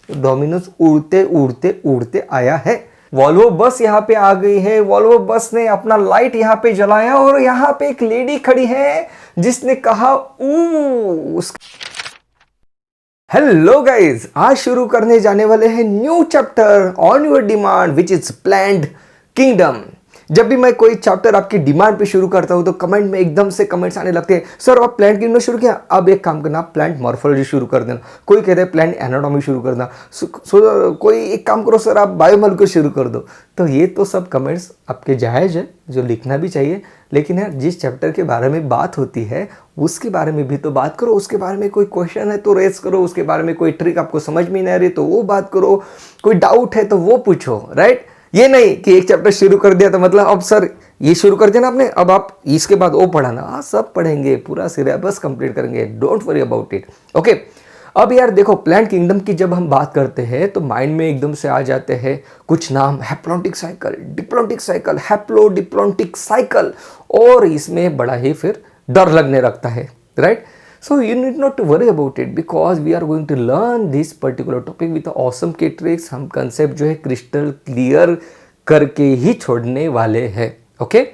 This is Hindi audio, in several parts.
डोमिनोज उड़ते उड़ते उड़ते आया है। वॉल्वो बस यहाँ पे आ गई है। वॉल्वो बस ने अपना लाइट यहाँ पे जलाया और यहाँ पे एक लेडी खड़ी है जिसने कहा हेलो गाइज, आज शुरू करने जाने वाले हैं new chapter on your demand which is planned kingdom. जब भी मैं कोई चैप्टर आपकी डिमांड पे शुरू करता हूं तो कमेंट में एकदम से कमेंट्स आने लगते हैं, सर आप प्लांट किंगडम शुरू किया, अब एक काम करना प्लांट मॉर्फोलॉजी शुरू कर देना, कोई कहते हैं प्लांट एनाटॉमी शुरू करना, कोई एक काम करो सर आप बायोमोलिक्यूल शुरू कर दो। तो ये तो सब कमेंट्स आपके जायज़ है, जो लिखना भी चाहिए, लेकिन यार जिस चैप्टर के बारे में बात होती है उसके बारे में भी तो बात करो। उसके बारे में कोई क्वेश्चन है तो रेज करो, उसके बारे में कोई ट्रिक आपको समझ में नहीं आ रही तो वो बात करो, कोई डाउट है तो वो पूछो, राइट। ये नहीं कि एक चैप्टर शुरू कर दिया तो मतलब अब सर ये शुरू कर दिया ना आपने, अब आप इसके बाद वो पढ़ाना। हाँ सब पढ़ेंगे, पूरा सिलेबस कंप्लीट करेंगे, don't worry about it. Okay, अब यार देखो प्लांट किंगडम की जब हम बात करते हैं तो माइंड में एकदम से आ जाते हैं कुछ नाम, haplontic cycle, diplontic cycle, haplo diplontic cycle, और इसमें बड़ा ही फिर डर लगने लगता है, right. So you need not to worry about it because we are going to learn this particular topic with awesome key tricks। हम कंसेप्ट जो है क्रिस्टल क्लियर करके ही छोड़ने वाले हैं। ओके,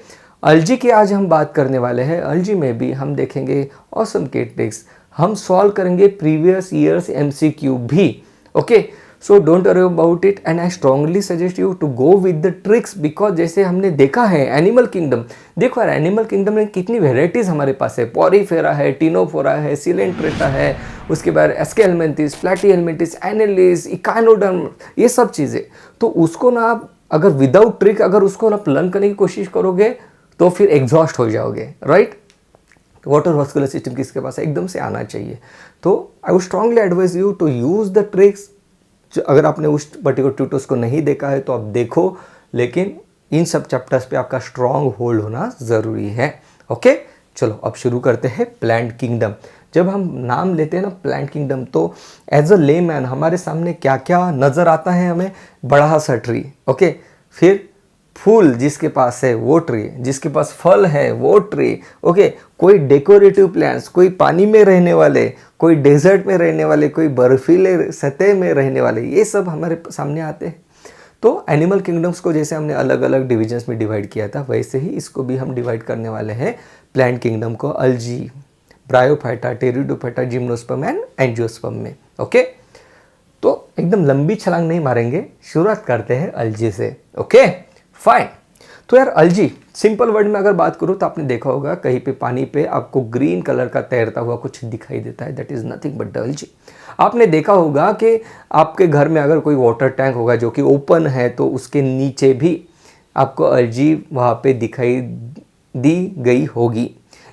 अलजी की आज हम बात करने वाले हैं। अलजी में भी हम देखेंगे awesome key tricks, हम सॉल्व करेंगे प्रीवियस ईयर्स MCQ भी। Okay, so don't worry about it and I strongly suggest you to go with the tricks, because जैसे हमने देखा है एनिमल किंगडम, देखो यार एनिमल किंगडम में कितनी वेराइटीज़ हमारे पास है। पॉरीफेरा है, टिनोफोरा है, सिलेंट्रेटा है, उसके बाद एस्केलमेंथिस, प्लैटीहेलमिंथिस, एनालिस, इकानोडर्म, ये सब चीज़ें। तो उसको ना आप अगर विदाउट ट्रिक अगर उसको ना लर्न करने की कोशिश करोगे तो फिर एग्जॉस्ट हो जाओगे, राइट। वाटर वास्कुलर सिस्टम किसके पास है, एकदम से आना चाहिए। तो I would strongly advise you to use the tricks. अगर आपने उस पर्टिकुलर ट्यूटोर्स को नहीं देखा है तो आप देखो, लेकिन इन सब चैप्टर्स पे आपका स्ट्रॉन्ग होल्ड होना ज़रूरी है। ओके, चलो अब शुरू करते हैं प्लांट किंगडम। जब हम नाम लेते हैं ना प्लांट किंगडम, तो एज अ लेमैन हमारे सामने क्या क्या नज़र आता है, हमें बड़ा सा ट्री, ओके, फिर फूल जिसके पास है वो ट्री, जिसके पास फल है वो ट्री, ओके, कोई डेकोरेटिव प्लांट्स, कोई पानी में रहने वाले, कोई डेजर्ट में रहने वाले, कोई बर्फीले सतह में रहने वाले, ये सब हमारे सामने आते हैं। तो एनिमल किंगडम्स को जैसे हमने अलग अलग डिविजन्स में डिवाइड किया था, वैसे ही इसको भी हम डिवाइड करने वाले हैं प्लांट किंगडम को algae, bryophyta, pteridophyta, gymnosperm and angiosperm में। ओके, तो एकदम लंबी छलांग नहीं मारेंगे, शुरुआत करते हैं अलजी से। Okay fine. तो यार अलजी सिंपल वर्ड में अगर बात करूँ तो आपने देखा होगा कहीं पे पानी पे आपको ग्रीन कलर का तैरता हुआ कुछ दिखाई देता है, that is nothing but the algae. आपने देखा होगा कि आपके घर में अगर कोई वाटर टैंक होगा जो कि ओपन है तो उसके नीचे भी आपको अलजी वहाँ पे दिखाई दी गई होगी।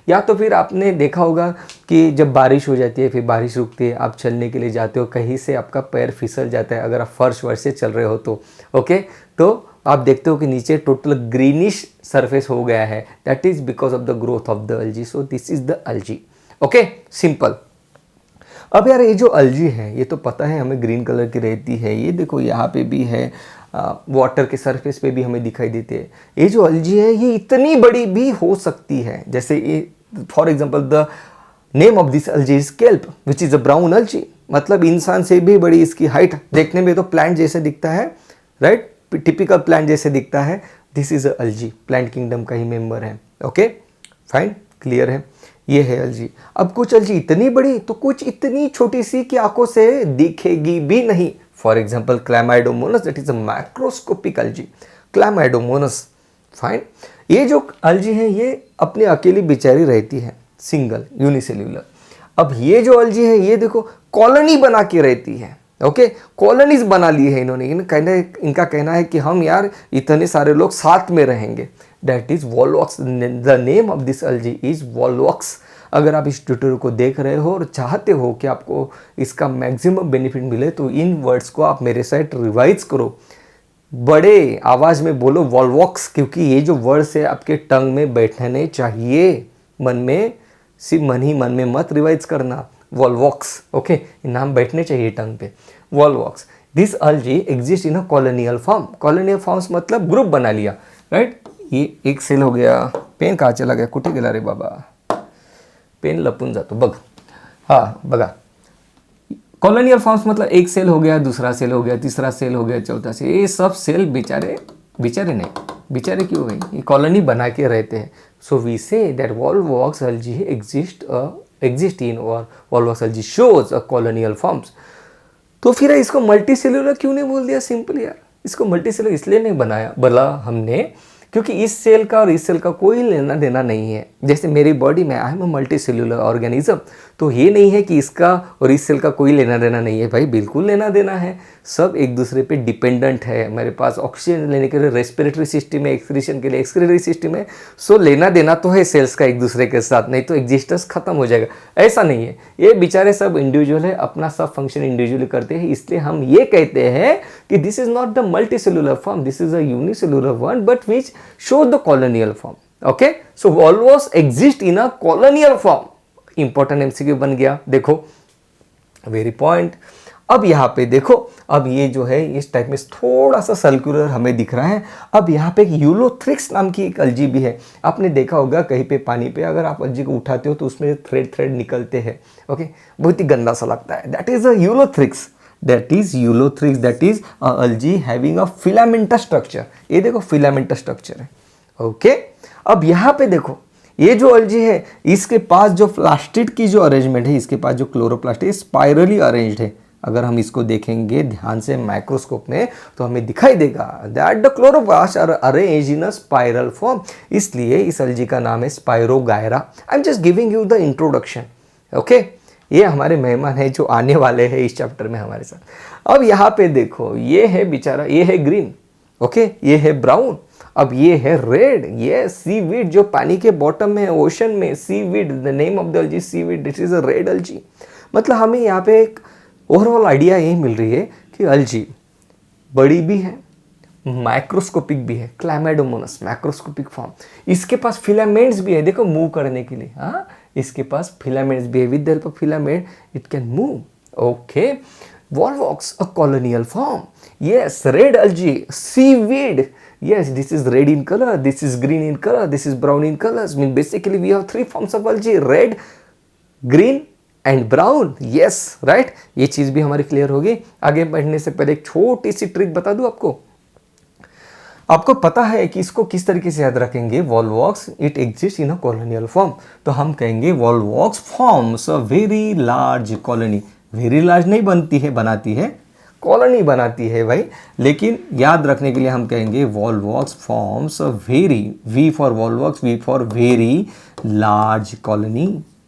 या तो फिर आपने देखा होगा कि जब बारिश हो जाती है, फिर बारिश रुकती है, आप चलने के लिए जाते हो, कहीं से आपका पैर फिसल जाता है अगर आप फर्श वर्श से चल रहे हो तो, ओके, तो आप देखते हो कि नीचे टोटल ग्रीनिश सरफेस हो गया है, that is because of the growth of the अलजी। So this is the अलजी। Okay, simple. अब यार ये जो अलजी है ये तो पता है हमें ग्रीन कलर की रहती है, ये देखो यहाँ पे भी है, वाटर के सरफेस पे भी हमें दिखाई देती है। ये जो अलजी है ये इतनी बड़ी भी हो सकती है, जैसे ये for example the name of this algae is kelp which is a brown algae, मतलब इंसान से भी बड़ी इसकी हाइट, देखने में तो प्लांट जैसे दिखता है, राइट, टिपिकल प्लांट जैसे दिखता है। दिस इज अलजी, प्लांट किंगडम का ही मेंबर है। ओके फाइन, क्लियर है, ये है अलजी। अब कुछ अलजी इतनी बड़ी तो कुछ इतनी छोटी सी कि आंखों से दिखेगी भी नहीं। For example Chlamydomonas, that is a macroscopic अलजी, Chlamydomonas. Fine, ये जो अलजी है ये अपनी अकेली बेचारी रहती है, सिंगल यूनिसेल्यूलर। अब ये जो अलजी है ये देखो कॉलोनी बना के रहती है। ओके, कॉलोनीज बना ली है इन्होंने, इनका कहना है कि हम यार इतने सारे लोग साथ में रहेंगे, that is Volvox. The name of this algae is Volvox. अगर आप इस ट्यूटोरियल को देख रहे हो और चाहते हो कि आपको इसका मैक्सिमम बेनिफिट मिले तो इन वर्ड्स को आप मेरे साथ रिवाइज करो, बड़े आवाज में बोलो वॉलवॉक्स, क्योंकि ये जो वर्ड्स है आपके टंग में बैठने चाहिए, मन में, सिर्फ मन ही मन में मत रिवाइज करना, वॉलवॉक्स। ओके, नाम बैठने चाहिए टंग पे, Volvox. This अलजी exist in a colonial form. Colonial forms मतलब ग्रुप बना लिया, राइट। ये एक सेल हो गया, पेन कहाँ चला गया, कुठे गेला रे बाबा, पेन लपून जातो बघ, हां बघा, कॉलोनियल फॉर्म्स मतलब एक सेल हो गया, दूसरा सेल हो गया, तीसरा सेल हो गया, चौथा सेल, ये सब सेल बेचारे बेचारे क्यों भाई, ये कॉलोनी बना के रहते हैं. So we say that volvox algae exist in और volvox algae shows a colonial forms. तो फिर इसको मल्टी सेलुलर क्यों नहीं बोल दिया? सिंपल यार, इसको मल्टी सेलुलर इसलिए नहीं बनाया बोला हमने क्योंकि इस सेल का और इस सेल का कोई लेना देना नहीं है. जैसे मेरी बॉडी में I am a multi cellular organism, तो ये नहीं है कि इसका और इस सेल का कोई लेना देना नहीं है. भाई बिल्कुल लेना देना है, सब एक दूसरे पे डिपेंडेंट है. मेरे पास ऑक्सीजन लेने के लिए रेस्पिरेटरी सिस्टम है, एक्सक्रीशन के लिए एक्सक्रीटरी सिस्टम है. सो लेना देना तो है सेल्स का एक दूसरे के साथ, नहीं तो एग्जिस्टेंस खत्म हो जाएगा. ऐसा नहीं है, ये बेचारे सब इंडिविजुअल है, अपना सब फंक्शन इंडिविजुअली करते हैं. इसलिए हम ये कहते हैं कि this is not the multi cellular form, this is a unicellular one but which show the colonial form. Okay, so Volvox exist in a colonial form. Important MCQ बन गया. देखो वेरी पॉइंट. अब यहाँ पे देखो, अब ये जो है इस टाइप में थोड़ा सा सर्कुलर हमें दिख रहा है. अब यहाँ पे एक यूलोथ्रिक्स नाम की एक अलजी भी है. आपने देखा होगा कहीं पे पानी पे अगर आप अलजी को उठाते हो तो उसमें थ्रेड निकलते हैं. ओके, बहुत ही गंदा सा लगता है. That is a Ulothrix. That is Ulothrix, that is अलजी having a filamentous structure. ये देखो फिलामेंटस स्ट्रक्चर है. ओके, अब यहाँ पे देखो ये जो अलजी है इसके पास जो प्लास्टिड की जो अरेंजमेंट है, इसके पास जो क्लोरोप्लास्ट है स्पाइरली अरेंज्ड है. अगर हम इसको देखेंगे ध्यान से माइक्रोस्कोप में तो हमें दिखाई देगा that the chloroplast are arranged in a spiral form. इसलिए इस अलजी का नाम है spirogyra. I am just giving you the introduction. Okay, ये हमारे मेहमान है जो आने वाले हैं इस चैप्टर में हमारे साथ. अब यहाँ पे देखो ये है बेचारा, ये है ग्रीन. ओके, ये है ब्राउन. अब ये है रेड. ये सीवीड जो पानी के बॉटम में है, ओशन में seaweed, the name of the algae seaweed, this is a red algae. मतलब हमें यहाँ पे एक ओवरऑल आइडिया यही मिल रही है कि अलजी बड़ी भी है, माइक्रोस्कोपिक भी है. Chlamydomonas macroscopic form. इसके पास फिलामेंट्स भी है, देखो मूव करने के लिए. हाँ, इसके पास फिलामेंट्स भी है. With the help of filament it can move. Okay, Volvox a colonial form. Yes, red algae, seaweed. Yes, this is red in color, this is green in color, this is brown in colors. Mean basically we have three forms of algae: red, green and brown. Yes, right. ये चीज भी हमारी क्लियर होगी. आगे बढ़ने से पहले एक छोटी सी ट्रिक बता दूं आपको. आपको पता है कि इसको किस तरीके से याद रखेंगे? Volvox it exist in a colonial form. तो हम कहेंगे volvox forms a very large colony. Very large नहीं बनती है, बनाती है, कॉलोनी बनाती है भाई. लेकिन याद रखने के लिए हम कहेंगे volvox forms a very, V for volvox, V for very large colony.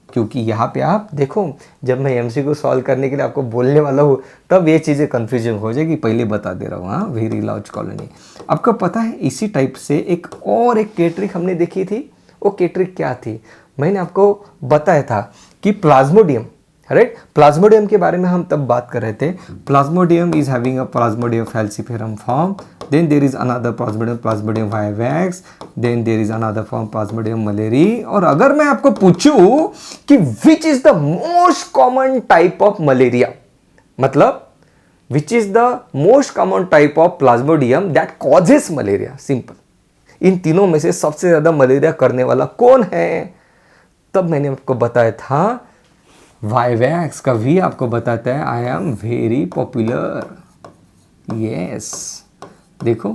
क्योंकि यहाँ पे आप देखो, जब मैं एमसीक्यू सॉल्व करने के लिए आपको बोलने वाला हूँ तब ये चीज़ें कन्फ्यूजन हो जाएगी. पहले बता दे रहा हूँ. हाँ, वेरी लार्ज कॉलोनी. आपको पता है इसी टाइप से एक और एक केट्रिक हमने देखी थी. वो केट्रिक क्या थी? मैंने आपको बताया था कि प्लाज्मोडियम, राइट. प्लाज्मोडियम के बारे में हम तब बात कर रहे थे. Plasmodium is having a plasmodium falciparum form. Then there is another plasmodium, plasmodium vivax. Then there is another form plasmodium malariae. और अगर मैं आपको पूछूं कि which is the most common type of malaria, मतलब which is the most common type of plasmodium that causes malaria, simple. इन तीनों में से सबसे ज्यादा मलेरिया करने वाला कौन है? तब मैंने आपको बताया था वाइवैक्स का वी आपको बताता है I am very popular. Yes, देखो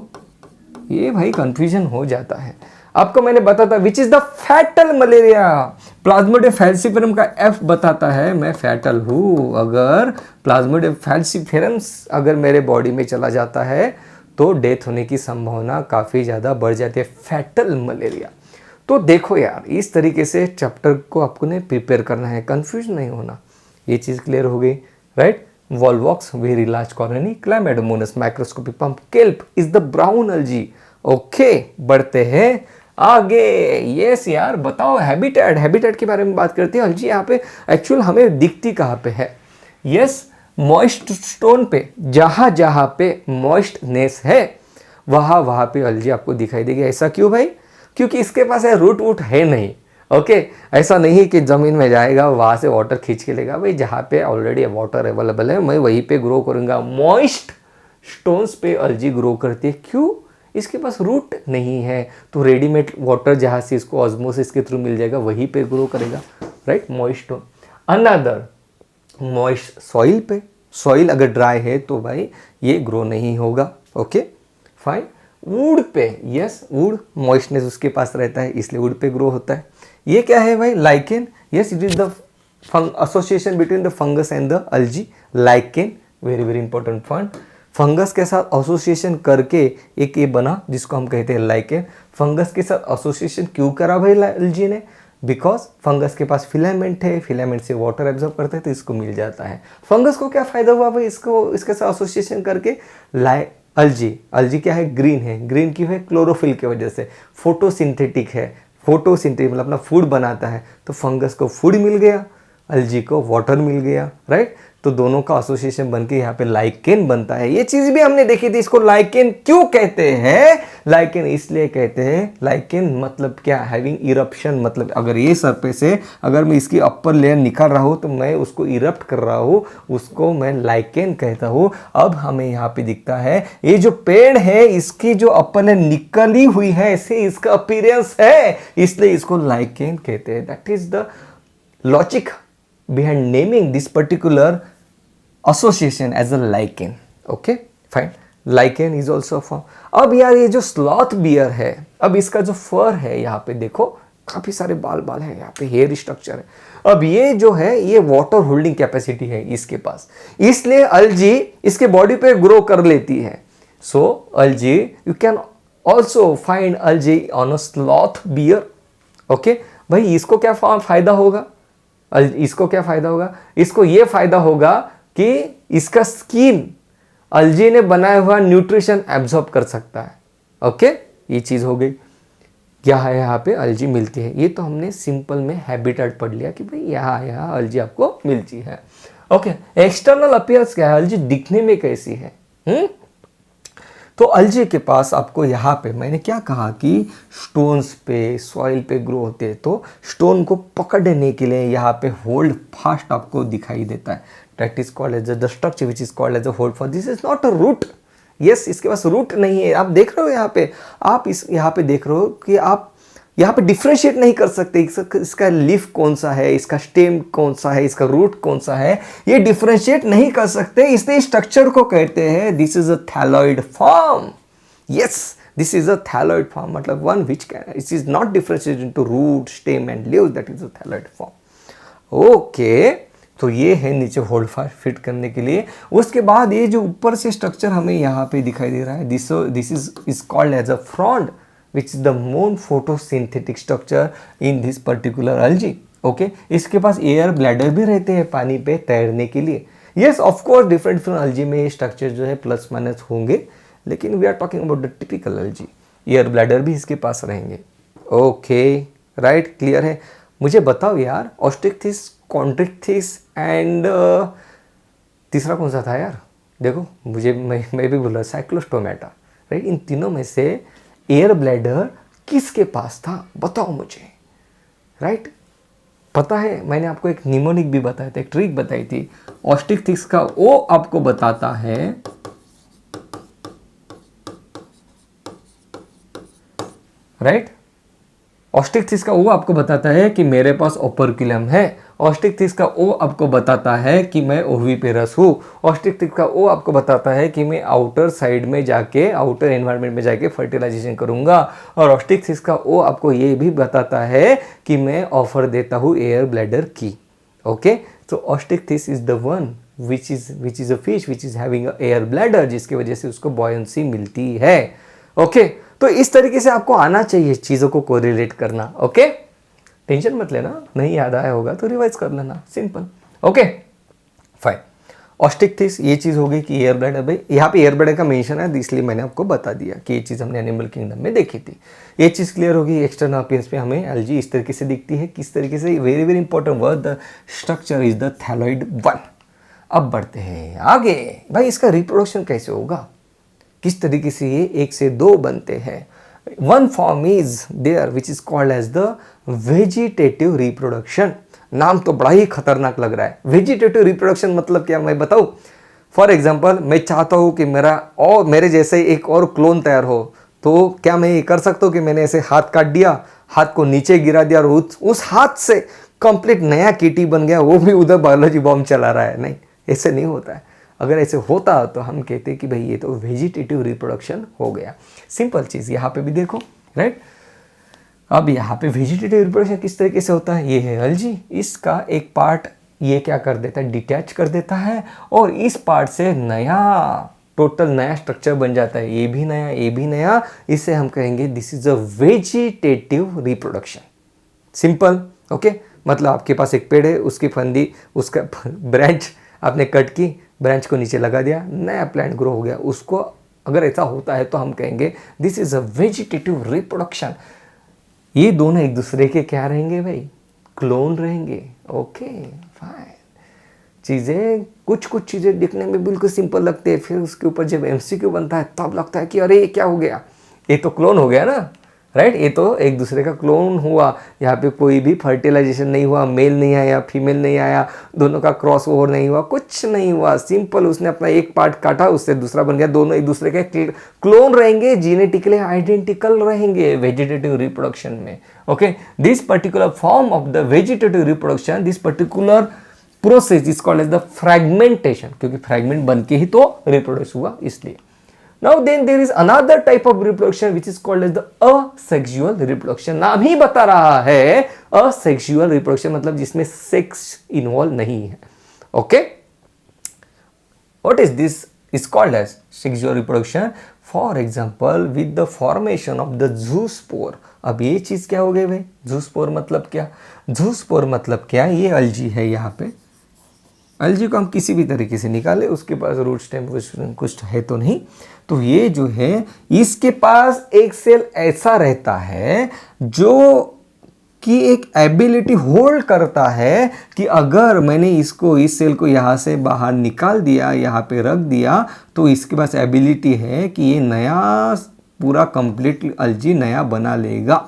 ये भाई कंफ्यूजन हो जाता है. आपको मैंने बताता विच is the fatal malaria. Plasmodium falciparum का एफ बताता है मैं फैटल हूँ. अगर प्लाज्मोडियम फैल्सिफेरम अगर मेरे बॉडी में चला जाता है तो डेथ होने की संभावना काफ़ी ज़्यादा बढ़ जाती है. Fatal malaria. तो देखो यार, इस तरीके से चैप्टर को आपको ने प्रिपेयर करना है, कंफ्यूज नहीं होना. ये चीज़ क्लियर हो गई, right. Volvox very large colony, Chlamydomonas microscopic form, kelp is the brown अलजी. Okay, बढ़ते हैं आगे. यस यार, बताओ हैबिटेट. हैबिटेट के बारे में बात करते हैं. अलजी यहाँ पे एक्चुअल हमें दिखती कहाँ पे है? यस, मॉइस्ट स्टोन पे, जहाँ जहाँ पे मॉइस्टनेस है वहाँ पे अलजी आपको दिखाई देगी. ऐसा क्यों भाई? क्योंकि इसके पास है रूट वूट है नहीं. ओके, ऐसा नहीं कि ज़मीन में जाएगा वहाँ से वाटर खींच के लेगा. भाई जहाँ पे ऑलरेडी वाटर अवेलेबल है मैं वहीं पे ग्रो करूँगा. मॉइस्ट स्टोन्स पे अलजी ग्रो करती है. क्यों? इसके पास रूट नहीं है, तो रेडीमेड वाटर जहाँ से इसको ऑस्मोसिस के थ्रू मिल जाएगा वहीं पे ग्रो करेगा, right. Moist stone. Another moist soil पे, सॉइल अगर ड्राई है तो भाई ये ग्रो नहीं होगा। Okay fine. वुड पे, यस वुड मॉइस्टनेस उसके पास रहता है इसलिए वुड पे ग्रो होता है। ये क्या है भाई? Lichen. Yes it is the association between the fungus and the algae. Lichen very very important point. Fungus के साथ एसोसिएशन करके एक ये बना जिसको हम कहते हैं लाइकेन। फंगस के साथ एसोसिएशन क्यों करा भाई अल्जी ने? बिकॉज फंगस के पास फिलामेंट है, फिलामेंट से वाटर एब्जॉर्ब करता है तो इसको मिल जाता है। फंगस को क्या फायदा हुआ भाई इसको इसके साथ एसोसिएशन करके? अल्जी क्या है? ग्रीन है। ग्रीन क्यों है? क्लोरोफिल की वजह से। फोटोसिंथेटिक है, फोटोसिंथेटिक मतलब अपना फूड बनाता है। तो फंगस को फूड मिल गया, अल्जी को वाटर मिल गया, राइट। तो दोनों का एसोसिएशन बनके यहाँ पे लाइकेन बनता है। ये चीज भी हमने देखी थी। इसको लाइकेन क्यों कहते हैं? लाइकेन इसलिए कहते हैं, लाइकेन मतलब क्या? हैविंग इरप्शन, मतलब अगर ये सरफेस है, अगर मैं इसकी अपर लेयर निकाल रहा हूँ तो मैं उसको इरप्ट कर रहा हूँ, उसको मैं लाइकेन कहता हूँ। अब हमें यहाँ पे दिखता है ये जो पेड़ है इसकी जो अपर लेयर निकली हुई है, ऐसे इसका अपीयरेंस है, इसलिए इसको लाइकेन कहते हैं। That is the logic behind naming this particular association as a lichen. Okay fine. Lichen is also a form. अब यार ये जो स्लॉथ बियर है, अब इसका जो फर है यहाँ पे देखो काफी सारे बाल बाल है, यहाँ पे हेयर स्ट्रक्चर है। अब ये जो है ये वाटर होल्डिंग कैपेसिटी है इसके पास, इसलिए अल्जी इसके बॉडी पे ग्रो कर लेती है। So algae you can also find algae on a sloth bear. Okay भाई इसको क्या फायदा होगा? इसको क्या फायदा होगा? इसको ये फायदा होगा कि इसका स्किन अल्जी ने बनाया हुआ न्यूट्रिशन एब्जॉर्ब कर सकता है। ओके ये चीज हो गई। क्या है यहाँ पे अल्जी मिलती है, ये तो हमने सिंपल में हैबिटेट पढ़ लिया कि भाई यहाँ अल्जी आपको मिलती है। ओके एक्सटर्नल अपीयरेंस क्या है? अल्जी दिखने में कैसी है? तो अल्जी के पास आपको यहाँ पे मैंने क्या कहा कि स्टोन्स पे, सॉइल पे ग्रो होते हैं, तो स्टोन को पकड़ने के लिए यहाँ पे होल्ड फास्ट आपको दिखाई देता है। That is called as the structure which is called as a holdfast. This is not a root. Yes इसके पास रूट नहीं है। आप देख रहे हो यहाँ पे, आप यहाँ पे देख रहे हो कि आप यहाँ पे डिफ्रेंशिएट नहीं कर सकते इसका लीफ कौन सा है, इसका स्टेम कौन सा है, इसका रूट कौन सा है, ये डिफ्रेंशिएट नहीं कर सकते। इसलिए स्ट्रक्चर को कहते हैं this is a thalloid form. Yes this is a thalloid form, मतलब one which can it is not differentiated into root, stem and leaves, that is a thalloid form. Okay तो ये है नीचे होल्ड फास्ट फिट करने के लिए। उसके बाद ये जो ऊपर से स्ट्रक्चर हमें यहाँ पे दिखाई दे रहा है, this is called as a frond, which is the main photosynthetic structure in this particular algae. Okay, इसके पास एयर ब्लैडर भी रहते हैं पानी पे तैरने के लिए। Yes, of course, different algae में ये स्ट्रक्चर जो है प्लस माइनस होंगे, लेकिन we are talking about the typical algae। Air bladder भी इसके पास रहेंगे। ओके राइट, क्लियर है। मुझे बताओ यार, ऑस्ट्रिक्थिस, कॉन्ट्रिक्थिस एंड तीसरा कौन सा था यार? देखो मुझे मैं भी बोल रहा, साइक्लोस्टोमेटा, राइट। इन तीनों में से एयर ब्लैडर किसके पास था बताओ मुझे, राइट। पता है मैंने आपको एक निमोनिक भी बताया था, एक ट्रिक बताई थी। ऑस्ट्रिक्थिस का ओ आपको बताता है राइट, ऑस्ट्रिक्थिस का ओ आपको बताता है कि मेरे पास ओपर्कुलम है। ऑस्ट्रिक्थिस का ओ आपको बताता है कि मैं ओविपेरस हूँ। ऑस्ट्रिक्थिस का ओ आपको बताता है कि मैं आउटर साइड में जाके, आउटर एनवायरनमेंट में जाके फर्टिलाइजेशन करूंगा। और ऑस्ट्रिक्थिस का ओ आपको ये भी बताता है कि मैं ऑफर देता हूँ एयर ब्लैडर की। ओके, तो osteichthyes is the one which is a fish which is having a air bladder, जिसकी वजह से उसको बॉयंसी मिलती है। ओके, तो इस तरीके से आपको आना चाहिए चीज़ों को कोरिलेट करना। ओके, टेंशन मत लेना, नहीं याद आया होगा तो रिवाइज कर लेना, सिंपल। Okay fine. ऑस्ट्रिक्थिस ये चीज़ हो गई कि एयर ब्लैडर, भाई यहाँ पे एयर ब्लैडर का मेंशन है इसलिए मैंने आपको बता दिया कि ये चीज़ हमने एनिमल किंगडम में देखी थी। ये चीज़ क्लियर होगी। एक्सटर्नल अपीयरेंस पे हमें एल्गी इस तरीके से दिखती है, किस तरीके से, very very important word, the structure is the thalloid one. अब बढ़ते हैं आगे, भाई इसका रिप्रोडक्शन कैसे होगा, किस तरीके से ये एक से दो बनते हैं। One form is there which is called as the vegetative reproduction. नाम तो बड़ा ही खतरनाक लग रहा है। वेजिटेटिव रिप्रोडक्शन मतलब क्या मैं बताऊं? फॉर एग्जांपल, मैं चाहता हूं कि मेरे जैसे एक और क्लोन तैयार हो, तो क्या मैं ये कर सकता हूं कि मैंने ऐसे हाथ काट दिया, हाथ को नीचे गिरा दिया और उस हाथ से कंप्लीट नया किटी बन गया, वो भी उधर बायोलॉजी बॉम्ब चला रहा है। नहीं, ऐसे नहीं होता है। अगर ऐसे होता तो हम कहते कि भाई ये तो वेजिटेटिव रिप्रोडक्शन हो गया। सिंपल चीज़ यहाँ पे भी देखो, राइट। अब यहाँ पे वेजिटेटिव रिप्रोडक्शन किस तरीके से होता है, ये है अलजी, इसका एक पार्ट ये क्या कर देता है, डिटैच कर देता है और इस पार्ट से नया टोटल नया स्ट्रक्चर बन जाता है, ये भी नया, ये भी नया। इसे हम कहेंगे this is a vegetative reproduction. Simple, okay. मतलब आपके पास एक पेड़ है, उसकी फंदी, उसका ब्रांच आपने कट की, ब्रांच को नीचे लगा दिया, नया प्लांट ग्रो हो गया। उसको अगर ऐसा होता है तो हम कहेंगे this is a vegetative reproduction. ये दोनों एक दूसरे के क्या रहेंगे भाई, क्लोन रहेंगे। Okay fine. चीज़ें कुछ चीज़ें दिखने में बिल्कुल सिंपल लगते हैं, फिर उसके ऊपर जब एमसीक्यू बनता है तब लगता है कि अरे ये क्या हो गया, ये तो क्लोन हो गया ना, राइट। ये तो एक दूसरे का क्लोन हुआ, यहाँ पे कोई भी फर्टिलाइजेशन नहीं हुआ, मेल नहीं आया, फीमेल नहीं आया, दोनों का क्रॉस ओवर नहीं हुआ, कुछ नहीं हुआ। सिंपल उसने अपना एक पार्ट काटा, उससे दूसरा बन गया, दोनों एक दूसरे के क्लोन रहेंगे, जेनेटिकली आइडेंटिकल रहेंगे वेजिटेटिव रिप्रोडक्शन में। Okay, this particular form of the vegetative reproduction, this particular process is called as the fragmentation, क्योंकि फ्रैगमेंट बन के ही तो रिप्रोड्यूस हुआ इसलिए। Now then there is another type of reproduction which is called as the asexual reproduction. नाम ही बता रहा है asexual reproduction, मतलब जिसमें सेक्स इन्वॉल्व नहीं है। Okay, what is this is called as sexual reproduction? For example with the formation of the zoospore. अब ये चीज क्या हो गई भाई, zoospore मतलब क्या, zoospore मतलब क्या, ये अलजी है, यहाँ पे अलजी को हम किसी भी तरीके से निकाले, उसके पास रूट स्टेम कुछ है तो नहीं, तो ये जो है इसके पास एक सेल ऐसा रहता है जो कि एक एबिलिटी होल्ड करता है कि अगर मैंने इसको, इस सेल को यहाँ से बाहर निकाल दिया, यहाँ पे रख दिया, तो इसके पास एबिलिटी है कि ये नया पूरा कंप्लीट अलजी नया बना लेगा।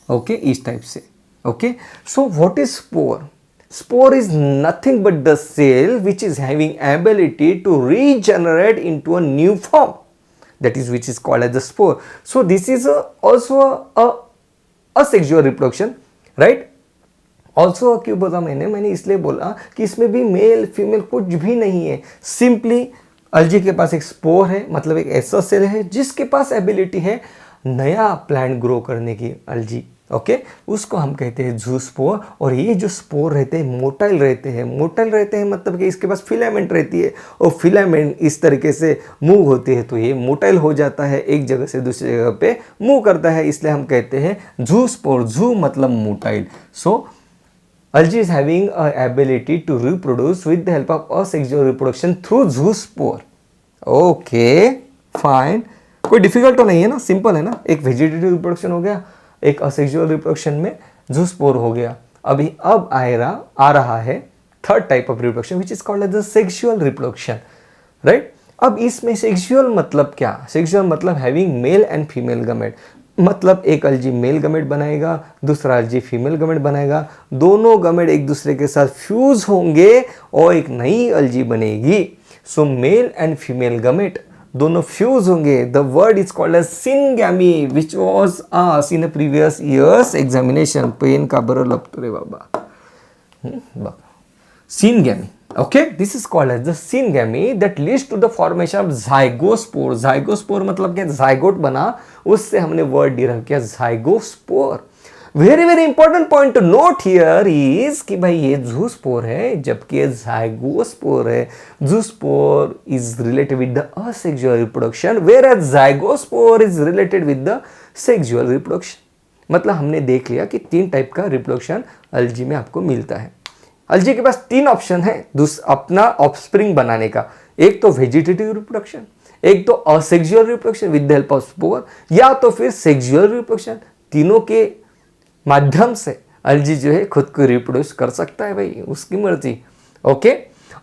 ओके, इस टाइप से। Okay, so what is spore? Spore is nothing but the cell which is having ability to regenerate into a new form, that is which is called as the spore. So this is also a asexual reproduction, right? Also क्यों बोला मैंने इसलिए बोला कि इसमें भी मेल फीमेल कुछ भी नहीं है, सिंपली अलजी के पास एक स्पोर है, मतलब एक ऐसा सेल है जिसके पास एबिलिटी है नया प्लांट ग्रो करने की, अलजी। ओके, उसको हम कहते हैं जूस्पोर। और ये जो स्पोर रहते हैं मोटाइल रहते हैं, मोटाइल रहते हैं मतलब कि इसके पास फिलामेंट रहती है और फिलामेंट इस तरीके से मूव होती है, तो ये मोटाइल हो जाता है, एक जगह से दूसरी जगह पे मूव करता है, इसलिए हम कहते हैं जूस्पोर। जू मतलब motile. So algae is having a ability to reproduce with the help of asexual reproduction through zoospore. Okay fine, कोई डिफिकल्ट तो नहीं है ना, सिंपल है ना। एक वेजिटेटिव रिप्रोडक्शन हो गया, एक असेक्सुअल रिप्रोडक्शन में जूस्पोर हो गया। अब आ रहा है third type of reproduction which is called as the sexual reproduction, right. अब इसमें सेक्सुअल मतलब क्या, सेक्सुअल मतलब having male and female gamete, मतलब एक अलजी मेल गमेट बनाएगा, दूसरा अलजी फीमेल गमेट बनाएगा, दोनों गमेट एक दूसरे के साथ फ्यूज होंगे और एक नई अलजी बनेगी। So male and female gamete दोनों फ्यूज होंगे। The word is called as syngamy which was asked in a previous years examination. पेन का बरो लगतो रे बाबा। Syngamy. Okay, this is called as the syngamy that leads to the formation of zygospore. Zygospore मतलब क्या, zygote बना, उससे हमने word derive किया zygospore. Very very important point to note here is कि भाई ये zoospore है जबकि ये zygospore है। Zoospore is related with the asexual reproduction whereas zygospore is related with the sexual reproduction. मतलब हमने देख लिया कि तीन टाइप का रिप्रोडक्शन अलजी में आपको मिलता है। अलजी के पास तीन ऑप्शन है अपना ऑफस्प्रिंग बनाने का, एक तो वेजिटेटिव रिप्रोडक्शन, एक तो asexual reproduction with the help of spore, या तो फिर सेक्सुअल रिप्रोडक्शन। तीनों के माध्यम से अलजी जो है खुद को रिप्रोड्यूस कर सकता है भाई, उसकी मर्जी। ओके,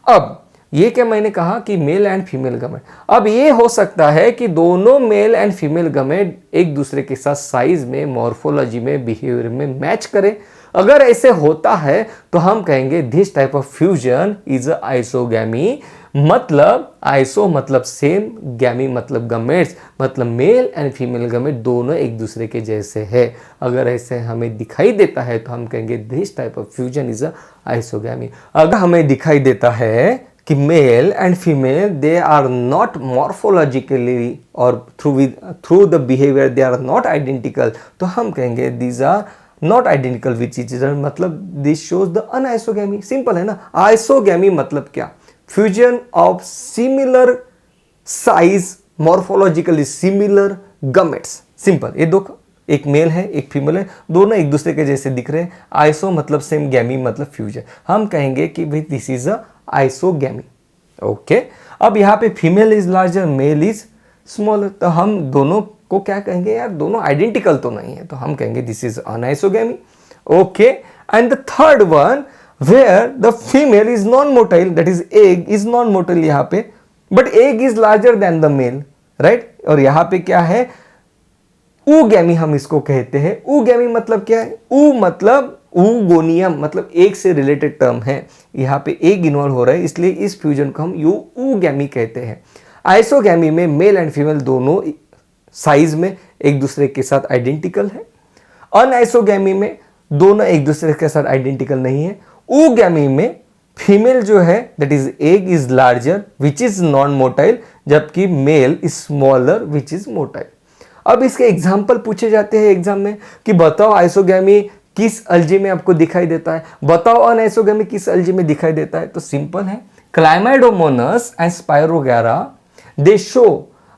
अब ये क्या मैंने कहा कि मेल एंड फीमेल गमेट। अब ये हो सकता है कि दोनों मेल एंड फीमेल गमेट एक दूसरे के साथ साइज में, मॉर्फोलॉजी में, बिहेवियर में मैच करे। अगर ऐसे होता है तो हम कहेंगे this type of fusion is isogamy. मतलब आइसो मतलब सेम, गैमी मतलब गमेट्स, मतलब मेल एंड फीमेल गमेट दोनों एक दूसरे के जैसे है। अगर ऐसे हमें दिखाई देता है तो हम कहेंगे this type of fusion is a isogamy. अगर हमें दिखाई देता है कि male and female they are not morphologically और through the behaviour they are not identical, तो हम कहेंगे these are not identical which is, मतलब this shows the anisogamy. Simple है ना। आइसोगैमी मतलब क्या? Fusion of similar size morphologically similar gametes. Simple, ये दो, एक मेल है एक फीमेल है, दोनों एक दूसरे के जैसे दिख रहे हैं। आइसो मतलब सेम, गैमी मतलब फ्यूजन। हम कहेंगे कि भाई this is a isogamy. Okay, अब यहाँ पे female is larger, male is smaller, तो हम दोनों को क्या कहेंगे यार? दोनों आइडेंटिकल तो नहीं है, तो हम कहेंगे this is anisogamy. Okay, and the third one where the female is non motile, that is egg is non motile यहाँ पे, but egg is larger than the male, right. और यहाँ पे क्या है? ऊगैमी हम इसको कहते हैं। ऊगैमी मतलब क्या है? ऊ मतलब ऊगोनियम, मतलब एग से रिलेटेड टर्म है। यहाँ पे एग इन्वॉल्व हो रहा है, इसलिए इस फ्यूजन को हम ऊगैमी कहते हैं। आइसोगैमी में मेल एंड फीमेल दोनों साइज में एक दूसरे के साथ आइडेंटिकल है। अनआइसोगैमी में दोनों एक दूसरे के साथ आइडेंटिकल नहीं है। ऊगैमी में फीमेल जो है that is egg is larger which is non motile, जबकि male is smaller which is motile. अब इसके एग्जाम्पल पूछे जाते हैं एग्जाम में कि बताओ आइसोगैमी किस अलजी में आपको दिखाई देता है, बताओ अनआइसोगैमी किस अलजी में दिखाई देता है। तो सिंपल है, chlamydomonas and spirogyra they show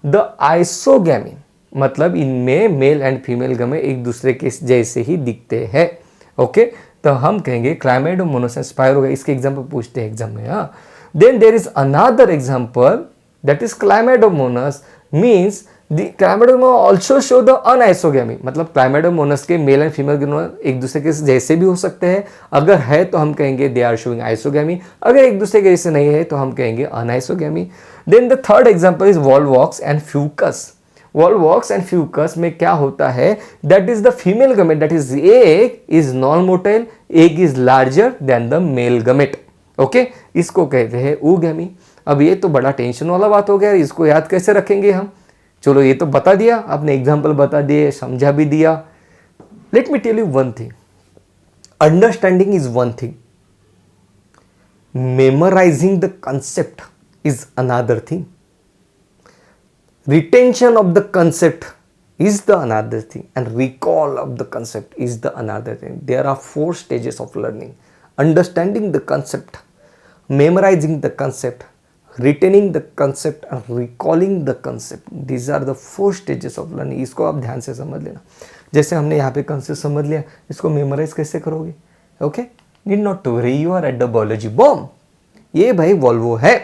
the isogamy, मतलब इनमें मेल एंड फीमेल गमे एक दूसरे के जैसे ही दिखते हैं। ओके, तो हम कहेंगे क्लाइमेडोमोनस एंड स्पायरोगैरा, इसके एग्जाम्पल पूछते हैं एग्जाम में। हाँ, then there is another example that is chlamydomonas, means The Chlamydomonas also show the anisogamy, मतलब क्लाइमेडोमोनस के मेल एंड फीमेल गिनोन एक दूसरे के जैसे भी हो सकते हैं। अगर है तो हम कहेंगे दे आर शोइंग आइसोगैमी, अगर एक दूसरे के जैसे नहीं है तो हम कहेंगे anisogamy. Then the third example is volvox and fucus. Volvox and fucus में क्या होता है? That is the female gamete, that is egg is non motile, egg is larger than the male gamete. Okay, इसको कहते हैं ऊगैमी। अब ये तो बड़ा टेंशन वाला बात हो गया, इसको याद कैसे रखेंगे हम? चलो ये तो बता दिया आपने, एग्जाम्पल बता दिए, समझा भी दिया। Let me tell you one thing, understanding is one thing, memorising the concept is another thing, retention of the concept is the another thing, and recall of the concept is the another thing. There are 4 stages of learning: understanding the concept, memorizing the concept, retaining the concept and recalling the concept. These are the 4 stages of learning. इसको आप ध्यान से समझ लेना। जैसे हमने यहाँ पे concept समझ लिया, इसको memorize कैसे करोगे? Okay? Need not to worry, you are at the biology bomb. ये भाई वॉल्वो है।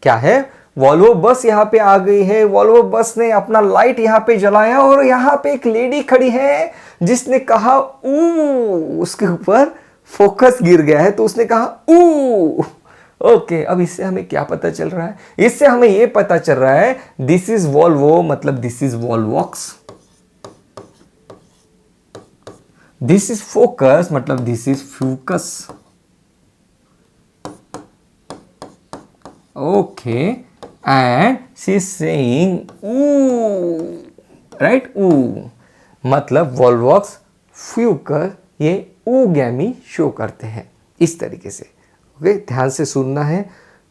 क्या है? वॉल्वो बस यहाँ पे आ गई है। वॉल्वो बस ने अपना लाइट यहाँ पे जलाया और यहाँ पे एक लेडी खड़ी है जिसने कहा ऊ, उसके ऊपर फोकस गिर गया है तो उसने कहा ऊ। ओके, अब इससे हमें क्या पता चल रहा है? इससे हमें ये पता चल रहा है दिस इज वॉल्वो, मतलब this is volvox. This is focus, मतलब this is fucus. Okay, and she is saying oo, right? Oo मतलब वॉल्वॉक्स, फ्यूकस, ये ऊगैमी शो करते हैं इस तरीके से। ओके, ध्यान से सुनना है,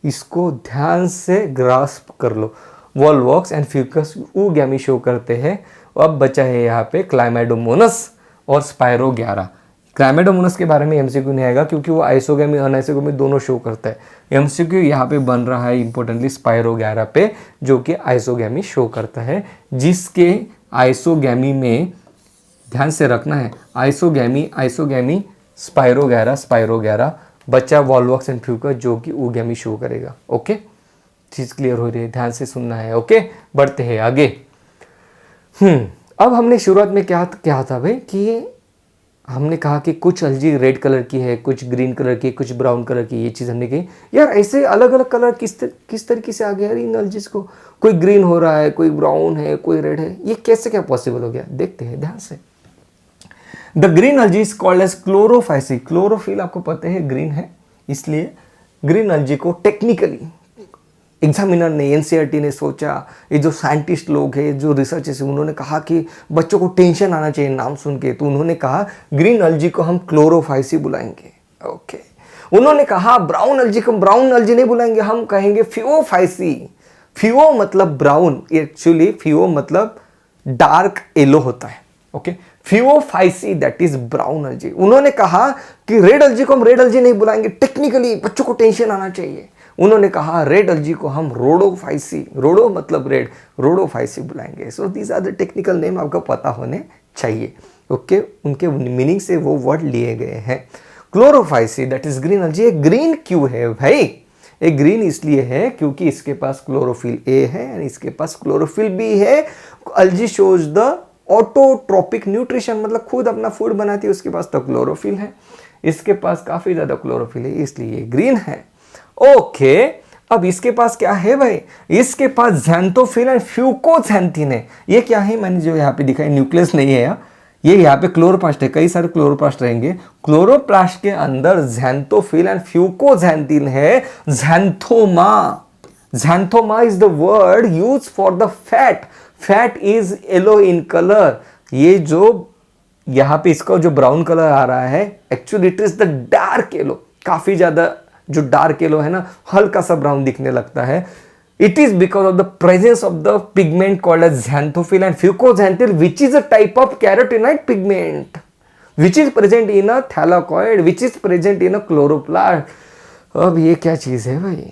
इसको ध्यान से ग्रास्प कर लो। Volvox and fucus oogamy show करते हैं। अब बचा है यहाँ पे क्लाइमेडोमोनस और स्पायरोगैरा। क्लाइमेडोमोनस के बारे में एमसीक्यू नहीं आएगा क्योंकि वो आइसोगैमी अनआइसोगैमी दोनों शो करता है। एमसीक्यू यहाँ पे बन रहा है इंपॉर्टेंटली स्पायरोगैरा पे, जो कि आइसोगैमी शो करता है, जिसके आइसोगैमी में ध्यान से रखना है आइसोगैमी, आइसोगैमी, स्पायरोगैरा, स्पायरोगैरा, बच्चा वॉल्वॉक्स एंड फ्यूकस जो कि ऊगैमी शो करेगा। ओके, चीज क्लियर हो रही है? ध्यान से सुनना है। ओके, बढ़ते हैं आगे। अब हमने शुरुआत में क्या था भाई कि हमने कहा कि कुछ अलजी रेड कलर की है, कुछ ग्रीन कलर की, कुछ ब्राउन कलर की। ये चीज़ हमने कही यार, ऐसे अलग अलग कलर किस तरीके से आ गया यार इन अलजीज को? कोई ग्रीन हो रहा है, कोई ब्राउन है, कोई रेड है, ये कैसे क्या पॉसिबल हो गया? देखते हैं ध्यान से। The green algae is called as chlorophyceae. Chlorophyll आपको पता है ग्रीन है, इसलिए ग्रीन अलजी को टेक्निकली एग्जामिनर ने, एनसीईआरटी ने सोचा, ये जो साइंटिस्ट लोग हैं, जो रिसर्चर्स हैं, उन्होंने कहा कि बच्चों को टेंशन आना चाहिए नाम सुन के, तो उन्होंने कहा ग्रीन अलजी को हम क्लोरोफाइसी बुलाएंगे। ओके, उन्होंने कहा ब्राउन अलजी को ब्राउन अलजी नहीं बुलाएंगे, हम कहेंगे फिओफाइसी। फिओ मतलब ब्राउन, एक्चुअली फिओ मतलब डार्क येलो होता है। Okay, फिओफाइसी that is brown अलजी। उन्होंने कहा कि रेड अलजी को हम रेड अलजी नहीं बुलाएंगे, टेक्निकली बच्चों को टेंशन आना चाहिए। उन्होंने कहा रेड अलजी को हम रोडोफाइसी, रोडो मतलब रेड, रोडोफाइसी बुलाएंगे। So these are the technical name, आपको पता होने चाहिए। ओके, उनके मीनिंग से वो वर्ड लिए गए हैं। Chlorophyceae that is green अलजी। ये ग्रीन क्यों है भाई? ये ग्रीन इसलिए है क्योंकि इसके पास क्लोरोफिल ए है और इसके पास क्लोरोफिल बी है। अलजी शोज द ऑटोट्रोपिक न्यूट्रिशन, मतलब खुद अपना फूड बनाती है, उसके पास तो क्लोरोफिल है, इसके पास काफी ज्यादा क्लोरोफिल है, इसलिए ग्रीन है। ओके, अब इसके पास क्या है भाई? इसके पास ज़ैंथोफिल एंड फ्यूकोज़ैंथीन है। ये क्या है? मैंने जो यहाँ पे दिखाई, न्यूक्लियस नहीं है ये यहाँ पे क्लोरोप्लास्ट है, कई सारे क्लोरोप्लास्ट रहेंगे। क्लोरोप्लास्ट के अंदर ज़ैंथोफिल एंड फ्यूकोज़ैंथीन है। Xanthoma, xanthoma is the word use for the fat. Fat is yellow in colour. ये जो यहाँ पे इसका जो ब्राउन कलर आ रहा है, actually it is the dark yellow, काफी ज्यादा जो डार्क येलो है ना, हल्का सा ब्राउन दिखने लगता है। It is because of the presence of the pigment called as xanthophyll and fucoxanthin which is a type of carotenoid pigment which is present in a thylakoid which is present in a chloroplast. अब ये क्या चीज है भाई?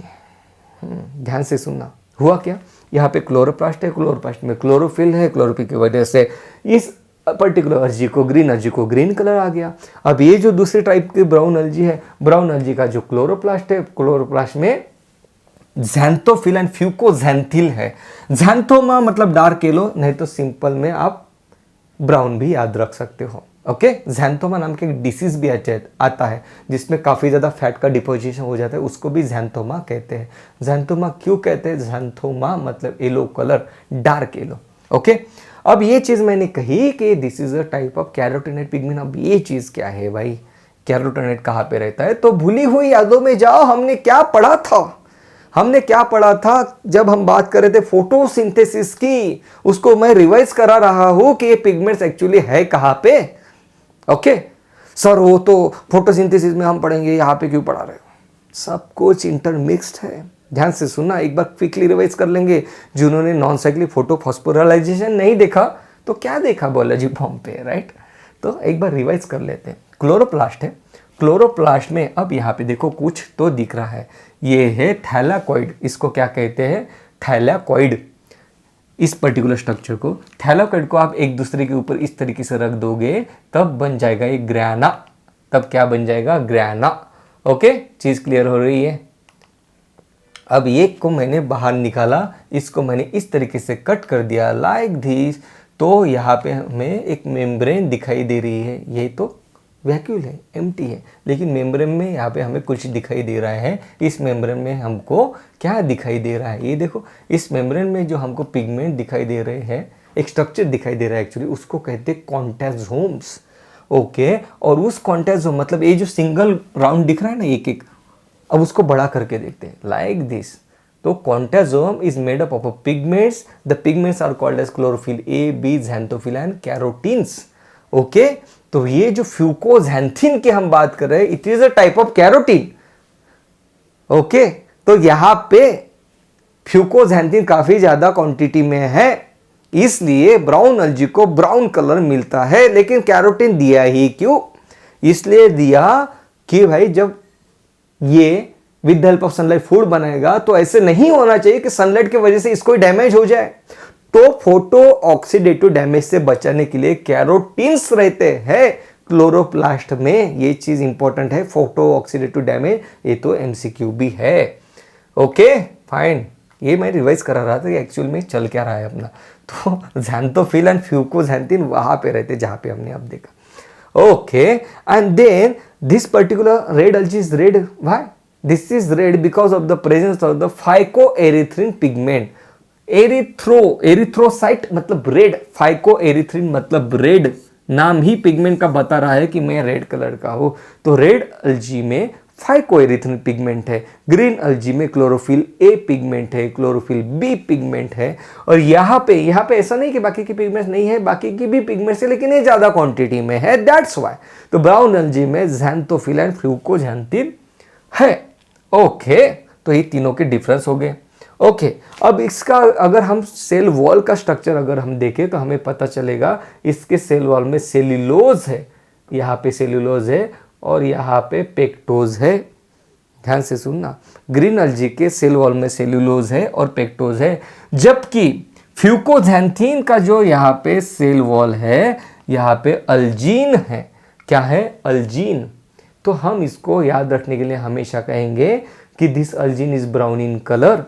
ध्यान से सुनना। हुआ क्या? यहाँ पे क्लोरोप्लास्ट है, क्लोरोप्लास्ट में क्लोरोफिल है, क्लोरोफिल की वजह से इस पर्टिकुलर अलजी को, ग्रीन अलजी को ग्रीन कलर आ गया। अब ये जो दूसरे टाइप की ब्राउन अलजी है, ब्राउन अलजी का जो क्लोरोप्लास्ट है, क्लोरोप्लास्ट में ज़ैंथोफिल एंड फ्यूकोज़ैंथीन है। ज़ैंथोमा मतलब डार्क येलो, नहीं तो सिंपल में आप ब्राउन भी याद रख सकते हो। ओके, ज़ैंथोमा नाम का एक डिसीज भी आता है जिसमें काफ़ी ज़्यादा फैट का डिपोजिशन हो जाता है, उसको भी ज़ैंथोमा कहते हैं। ज़ैंथोमा क्यों कहते हैं? ज़ैंथोमा मतलब yellow colour, dark yellow. Okay, अब ये चीज़ मैंने कही कि this is a type of carotenoid pigment. अब ये चीज़ क्या है भाई? कैरोटीनॉइड कहाँ पे रहता है? तो भूली हुई यादों में जाओ, हमने क्या पढ़ा था? हमने क्या पढ़ा था जब हम बात कर रहे थे फोटोसिंथेसिस की? उसको मैं रिवाइज करा रहा हूं कि ये पिगमेंट्स एक्चुअली है कहाँ पे। ओके सर, वो तो फोटोसिंथेसिस में हम पढ़ेंगे, यहाँ पे क्यों पढ़ा रहे हो? सब कुछ इंटरमिक्स्ड है। ध्यान से सुनना, एक बार क्विकली रिवाइज कर लेंगे। जिन्होंने नॉन साइक्लिक फोटोफॉस्फोराइलेशन नहीं देखा तो क्या देखा बायोलॉजी फॉर्म पे, राइट? तो एक बार रिवाइज कर लेते हैं। क्लोरोप्लास्ट है, क्लोरोप्लास्ट में अब यहाँ पे देखो कुछ तो दिख रहा है, ये है थैलाकॉइड। इसको क्या कहते हैं? थैलाकॉइड। इस पर्टिकुलर स्ट्रक्चर को, थैलाकॉइड को आप एक दूसरे के ऊपर इस तरीके से रख दोगे तब बन जाएगा ये ग्रैना। तब क्या बन जाएगा? ग्रैना। ओके, चीज क्लियर हो रही है? अब ये को मैंने बाहर निकाला, इसको मैंने इस तरीके से कट कर दिया लाइक दिस, तो यहाँ पे हमें एक मेम्ब्रेन दिखाई दे रही है। ये तो वैक्यूल है, एम्प्टी है, लेकिन मेम्ब्रेन में यहाँ पे हमें कुछ दिखाई दे रहा है। इस मेम्ब्रेन में हमको क्या दिखाई दे रहा है? ये देखो, इस मेम्ब्रेन में जो हमको पिगमेंट दिखाई दे रहे हैं, एक स्ट्रक्चर दिखाई दे रहा है एक्चुअली, उसको कहते हैं कॉन्टेजोम्स। ओके, और उस कॉन्टेजोम मतलब ये जो सिंगल राउंड दिख रहा है ना एक एक, अब उसको बड़ा करके देखते हैं लाइक दिस। तो quantasome is made up of pigments. The pigments are called as chlorophyll a, b, xanthophyll and carotenes. Okay, तो ये जो फ्यूकोज़ैंथीन की हम बात कर रहे हैं, it is a type of carotene. Okay, तो यहां पे फ्यूकोज़ैंथीन काफी ज्यादा क्वांटिटी में है, इसलिए ब्राउन अलजी को ब्राउन कलर मिलता है। लेकिन कैरोटीन दिया ही क्यों? इसलिए दिया कि भाई जब ये with the help of sunlight food बनाएगा तो ऐसे नहीं होना चाहिए कि सनलाइट की वजह से इसको डैमेज हो जाए। तो फोटो ऑक्सीडेटिव डैमेज से बचाने के लिए कैरोटीन्स रहते हैं क्लोरोप्लास्ट में। ये चीज इंपॉर्टेंट है, फोटो ऑक्सीडेटिव डैमेज। ये तो एमसीक्यू भी है। ओके फाइन, ये मैं रिवाइज करा रहा था कि एक्चुअल में चल क्या रहा है अपना। तो ज़ैंथोफिल एंड फ्यूकोज़ैंथीन वहां पे रहते जहां पे हमने अब देखा। Okay, and then this particular red algae is red. Why? This is red because of the presence of the phycoerythrin pigment. Erythrocyte मतलब रेड, फाइकोएरिथ्रिन मतलब रेड। नाम ही पिगमेंट का बता रहा है कि मैं रेड कलर का हूं। तो रेड अलजी में फाइकोएरिथ्रिन पिगमेंट है। ग्रीन अल्जी में क्लोरोफिल ए पिगमेंट है, क्लोरोफिल बी पिगमेंट है। और यहाँ पे ऐसा नहीं कि बाकी की पिगमेंट्स नहीं है, बाकी की भी पिगमेंट्स है, लेकिन ये ज्यादा क्वांटिटी में है, दैट्स वाई। तो ब्राउन अल्जी में ज़ैंथोफिल एंड फ्लूकोज़ैंथिन है। ओके, तो ये तीनों के डिफरेंस हो गए। ओके, अब इसका अगर हम सेल वॉल का स्ट्रक्चर अगर हम देखें तो हमें पता चलेगा इसके सेल वॉल में सेल्यूलोज है, यहाँ पे सेल्यूलोज है और यहाँ पे पेक्टोज है। ध्यान से सुनना, ग्रीन अल्जी के सेल वॉल में सेल्यूलोज है और पेक्टोज है, जबकि फ्लूकोज़ैंथिन का जो यहाँ पे सेल वॉल है, यहाँ पे अल्जीन है। क्या है? अल्जीन। तो हम इसको याद रखने के लिए हमेशा कहेंगे कि this algin is brown in colour,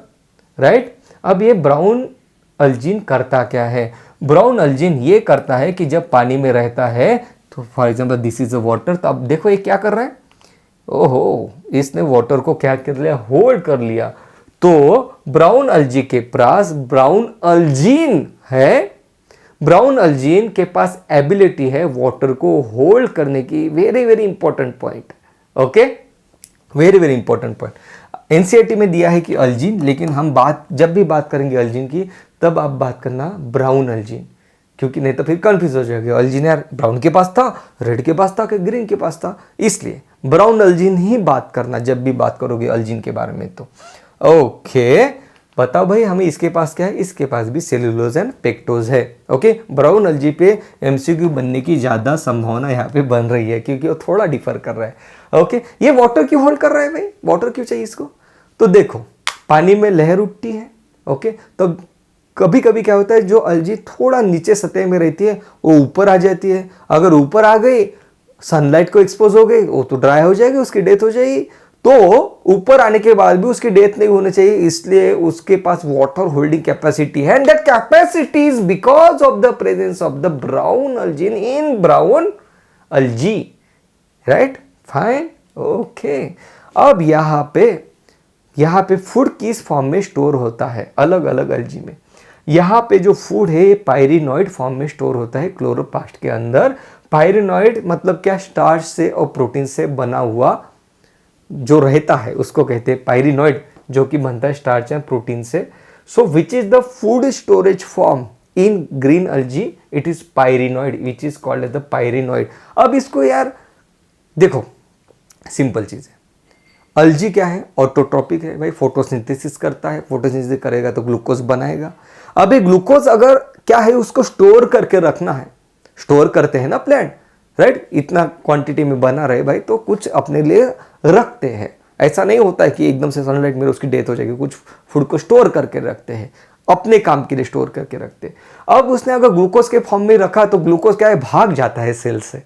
right. अब ये ब्राउन अल्जीन करता क्या है? ब्राउन अल्जीन ये करता है कि जब पानी में रहता है, तो for example this is a water, तो अब देखो ये क्या कर रहा है, ओहो, इसने वाटर को क्या कर लिया? होल्ड कर लिया। तो ब्राउन अल्जी के पास ब्राउन अल्जीन है, ब्राउन अल्जीन के पास एबिलिटी है वाटर को होल्ड करने की। Very very important point, okay, very very important point. NCERT में दिया है कि अल्जीन, लेकिन हम जब भी बात करेंगे अल्जीन की, तब आप बात करना ब्राउन अल्जीन, क्योंकि नहीं तो फिर कंफ्यूज हो जाएगा। अल्जीन यार ब्राउन के पास था, रेड के पास था कि ग्रीन के पास था, इसलिए ब्राउन अल्जीन ही बात करना जब भी बात करोगे अल्जीन के बारे में। तो ओके, बताओ भाई हमें इसके पास क्या है? इसके पास भी सेल्यूलोज एंड पेक्टोज है। ओके, ब्राउन अल्जी पे एमसीक्यू बनने की ज्यादा संभावना यहाँ पे बन रही है, क्योंकि वो थोड़ा डिफर कर रहा है। ओके, ये वाटर क्यों होल्ड कर रहा है भाई? वाटर क्यों चाहिए इसको? तो देखो, पानी में लहर उठती है, ओके, तो कभी कभी क्या होता है, जो अल्जी थोड़ा नीचे सतह में रहती है वो ऊपर आ जाती है। अगर ऊपर आ गई, सनलाइट को एक्सपोज हो गई, वो तो ड्राई हो जाएगी, उसकी डेथ हो जाएगी। तो ऊपर आने के बाद भी उसकी डेथ नहीं होनी चाहिए, इसलिए उसके पास वाटर होल्डिंग कैपेसिटी है, and that capacity is because of the presence of the brown algin in brown algae, right, fine, okay. अब यहाँ पे फूड किस फॉर्म में स्टोर होता है? अलग अलग अल्जी में यहाँ पे जो फूड है पायरिनॉइड फॉर्म में स्टोर होता है क्लोरोप्लास्ट के अंदर। पायरिनॉइड मतलब क्या? स्टार्च से और प्रोटीन से बना हुआ जो रहता है उसको कहते हैं पायरिनॉइड, जो कि बनता है स्टार्च एंड प्रोटीन से। So which is the food storage form in green algae? It is pyrenoid, which is called as the pyrenoid. अब इसको यार देखो, सिंपल चीज है, अल्जी क्या है? ऑटोट्रॉपिक है भाई, फोटोसिंथेसिस करता है, फोटोसिंथेसिस करेगा तो ग्लूकोज बनाएगा। अब ये ग्लूकोज अगर क्या है, उसको स्टोर करके रखना है, स्टोर करते हैं ना प्लांट, राइट, इतना क्वांटिटी में बना रहे भाई, तो कुछ अपने लिए रखते हैं। ऐसा नहीं होता है कि एकदम से सनलाइट में उसकी डेथ हो जाएगी, कुछ फूड को स्टोर करके रखते हैं, अपने काम के लिए स्टोर करके रखते हैं। अब उसने अगर ग्लूकोज के फॉर्म में रखा तो ग्लूकोज क्या है? भाग जाता है सेल से,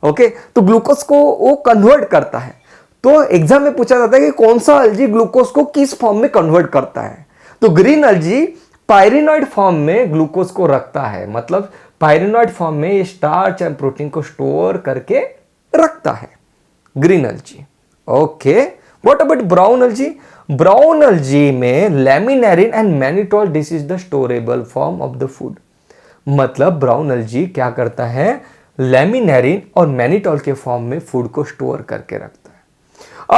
ओके, तो ग्लूकोज को वो कन्वर्ट करता है। तो एग्जाम में पूछा जाता है कि कौन सा अल्जी ग्लूकोज को किस फॉर्म में कन्वर्ट करता है? तो ग्रीन अल्जी पायरिनॉइड फॉर्म में ग्लूकोज को रखता है, मतलब पायरिनॉइड फॉर्म में स्टार्च एंड प्रोटीन को स्टोर करके रखता है green algae. Okay, what about brown algae? Brown algae में laminarin and mannitol, this is the storable form of the food. मतलब ब्राउन अल्जी क्या करता है? लैमिनेरिन और मैनिटोल के फॉर्म में फूड को स्टोर करके रखता है।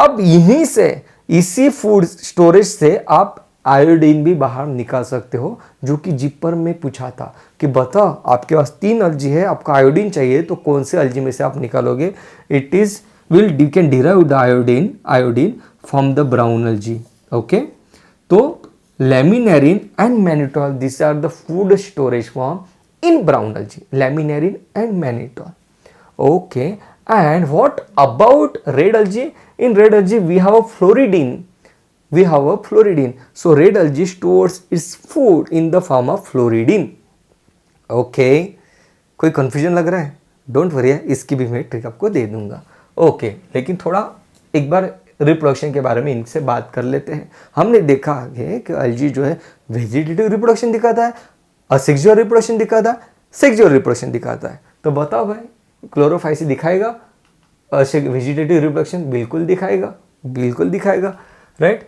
अब यहीं से, इसी फूड स्टोरेज से आप आयोडीन भी बाहर निकाल सकते हो, जो कि जिपर में पूछा था कि बता आपके पास 3 अल्जी है, आपका आयोडीन चाहिए, तो कौन से अल्जी में से आप निकालोगे? It is you can derive the iodine from the brown algae. Okay, तो laminarin and mannitol, this are the food storage form in brown algae, laminerin and mannitol. Okay, and what about red algae? In red algae we have a fluoridine. So red algae stores its food in the form of fluoridine. Okay, कोई confusion लग रहा है? Don't worry, इसकी भी मैं ट्रिक आपको दे दूंगा। Okay, लेकिन थोड़ा एक बार रिप्रोडक्शन के बारे में इनसे बात कर लेते हैं। हमने देखा है कि अल्जी जो है वेजिटेटिव रिप्रोडक्शन दिखाता है, असेक्सुअल रिप्रोडक्शन दिखाता है, सेक्सुअल रिप्रोडक्शन दिखाता है। तो बताओ भाई, क्लोरोफाइसी दिखाएगा वेजिटेटिव रिप्रोडक्शन? बिल्कुल दिखाएगा, राइट।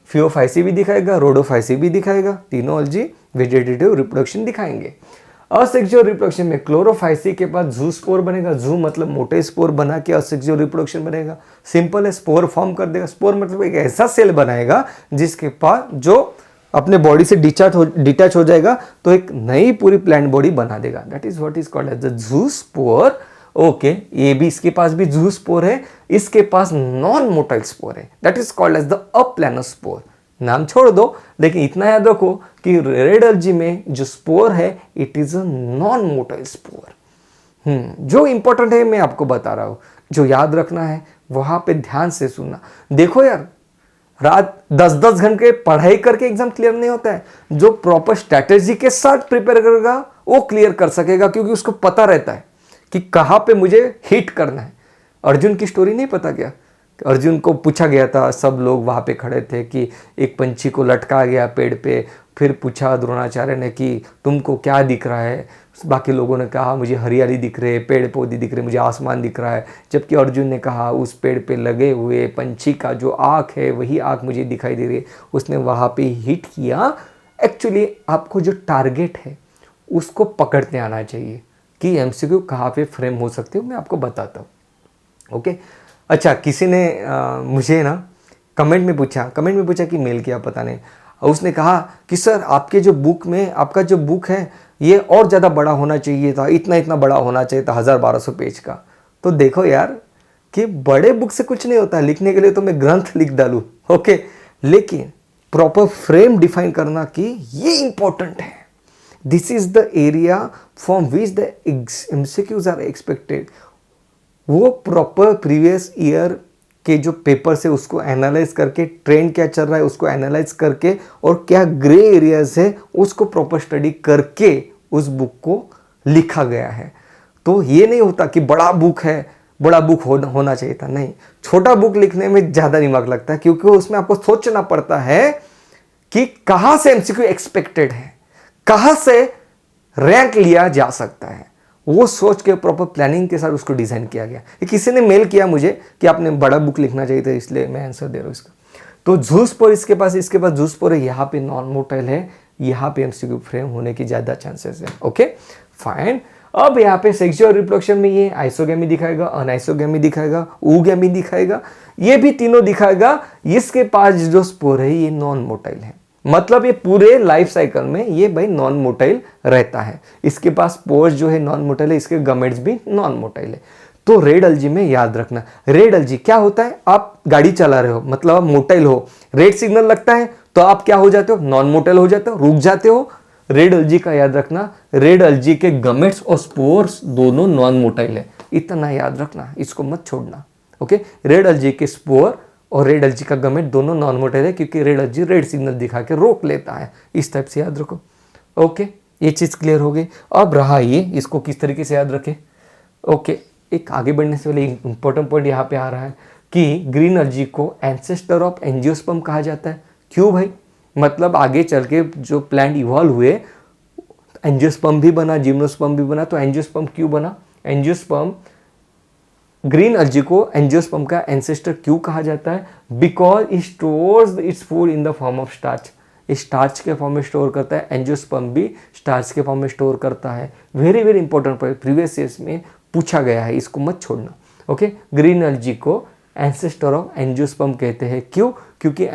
फियोफाइसी भी दिखाएगा, रोडोफाइसी भी दिखाएगा, तीनों अल्जी वेजिटेटिव रिप्रोडक्शन दिखाएंगे। असेक्सुअल रिप्रोडक्शन में क्लोरोफाइसी के पास जू स्पोर बनेगा, जू मतलब मोटे स्पोर बना के असेक्सुअल रिप्रोडक्शन बनेगा। सिंपल है, स्पोर फॉर्म कर देगा। स्पोर मतलब एक ऐसा सेल बनाएगा जिसके पास जो अपने बॉडी से डिटैच हो जाएगा तो एक नई पूरी प्लांट बॉडी बना देगा। That is what is called as the zoospore. Okay, ये भी, इसके पास भी जू स्पोर है, इसके पास नॉन मोटाइल स्पोर है, that is called as the aplanospore. नाम छोड़ दो, लेकिन इतना याद रखो कि रेड एल्गी में जो स्पोर है it is a non motile spore. जो इंपॉर्टेंट है मैं आपको बता रहा हूं, जो याद रखना है वहां पे ध्यान से सुनना। देखो यार, रात 10-10 घंटे पढ़ाई करके एग्जाम क्लियर नहीं होता है। जो प्रॉपर स्ट्रैटेजी के साथ प्रिपेयर करेगा वो क्लियर कर सकेगा, क्योंकि उसको पता रहता है कि कहाँ पे मुझे हिट करना है। अर्जुन की स्टोरी नहीं पता क्या? अर्जुन को पूछा गया था, सब लोग वहाँ पे खड़े थे कि एक पंछी को लटका गया पेड़ पे, फिर पूछा द्रोणाचार्य ने कि तुमको क्या दिख रहा है? बाकी लोगों ने कहा मुझे हरियाली दिख रही है, पेड़ पौधे दिख रहे, मुझे आसमान दिख रहा है। जबकि अर्जुन ने कहा उस पेड़ पे लगे हुए पंछी का जो आँख है वही आँख मुझे दिखाई दे रही है। उसने वहाँ पे हिट किया। एक्चुअली आपको जो टारगेट है उसको पकड़ते आना चाहिए कि एमसीक्यू कहाँ पे फ्रेम हो सकते हो, मैं आपको बताता हूँ। ओके, अच्छा, किसी ने मुझे ना कमेंट में पूछा कि मेल किया पता नहीं, और उसने कहा कि सर आपके जो बुक में, आपका जो बुक है ये और ज़्यादा बड़ा होना चाहिए था, इतना बड़ा होना चाहिए था, 1000-1200 पेज का। तो देखो यार कि बड़े बुक से कुछ नहीं होता, लिखने के लिए तो मैं ग्रंथ लिख डालूँ, ओके, लेकिन प्रॉपर फ्रेम डिफाइन करना कि ये इंपॉर्टेंट है। This is the area from which the MCQs are expected. वो प्रॉपर प्रीवियस ईयर के जो पेपर से उसको एनालाइज करके, ट्रेंड क्या चल रहा है उसको एनालाइज करके, और क्या ग्रे एरियाज है उसको प्रॉपर स्टडी करके उस बुक को लिखा गया है। तो ये नहीं होता कि बड़ा बुक है, बड़ा बुक होना चाहिए था, नहीं। छोटा बुक लिखने में ज़्यादा दिमाग लगता है, क्योंकि उसमें आपको सोचना पड़ता है कि कहाँ से एमसीक्यू एक्सपेक्टेड है, कहाँ से रैंक लिया जा सकता है। वो सोच के प्रॉपर प्लानिंग के साथ उसको डिज़ाइन किया गया। किसी ने मेल किया मुझे कि आपने बड़ा बुक लिखना चाहिए था, इसलिए मैं आंसर दे रहा हूँ इसका। तो जू स्पोर इसके पास जू स्पोर है, यहाँ पे नॉन मोटाइल है, यहाँ पे एमसीक्यू फ्रेम होने की ज़्यादा चांसेस है। Okay fine. अब यहाँ पे सेक्सुअल रिप्रोडक्शन में ये आइसोगेमी दिखाएगा, अनआइसोगेमी दिखाएगा, ऊगेमी दिखाएगा, ये भी तीनों दिखाएगा। इसके पास जो स्पोर है ये नॉन मोटाइल है, मतलब ये पूरे लाइफ साइकिल में ये भाई नॉन मोटाइल रहता है। इसके पास स्पोर्स जो है नॉन मोटाइल है, इसके गमेट्स भी नॉन मोटाइल है। तो रेड एल्गी में याद रखना, रेड एल्गी क्या होता है, आप गाड़ी चला रहे हो, मतलब आप मोटाइल हो, रेड सिग्नल लगता है तो आप क्या हो जाते हो, नॉन मोटाइल हो जाते हो, रुक जाते हो। रेड एल्गी का याद रखना, रेड एल्गी के गमेट्स और स्पोर्स दोनों नॉन मोटाइल है, इतना याद रखना, इसको मत छोड़ना। ओके, रेड एल्गी के स्पोर और रेड एल्गी का गमेट दोनों नॉन मोटाइल है, क्योंकि रेड एल्गी रेड सिग्नल दिखा के रोक लेता है। इस टाइप से याद रखो। ओके, ये चीज़ क्लियर हो गई। अब रहा ये, इसको किस तरीके से याद रखें। ओके, एक आगे बढ़ने से पहले इंपॉर्टेंट पॉइंट यहाँ पे आ रहा है कि ग्रीन एल्गी को एंसेस्टर ऑफ एंजियोस्पर्म कहा जाता है। क्यों भाई? मतलब आगे चल के जो प्लांट इवॉल्व हुए, एंजियोस्पर्म भी बना, जिम्नोस्पर्म भी बना, तो एंजियोस्पर्म क्यों बना? एंजियोस्पर्म, ग्रीन एल्गी को एंजियोस्पर्म का एंसेस्टर क्यों कहा जाता है? Because it stores its food in the form of starch. Starch के फॉर्म में स्टोर करता है, एंजियोस्पर्म भी स्टार्च के फॉर्म में स्टोर करता है। Very very important point, previous years में पूछा गया है, इसको मत छोड़ना। ओके, ग्रीन एल्गी को एंसेस्टर ऑफ एंजियोस्पर्म कहते हैं। क्यों? क्योंकि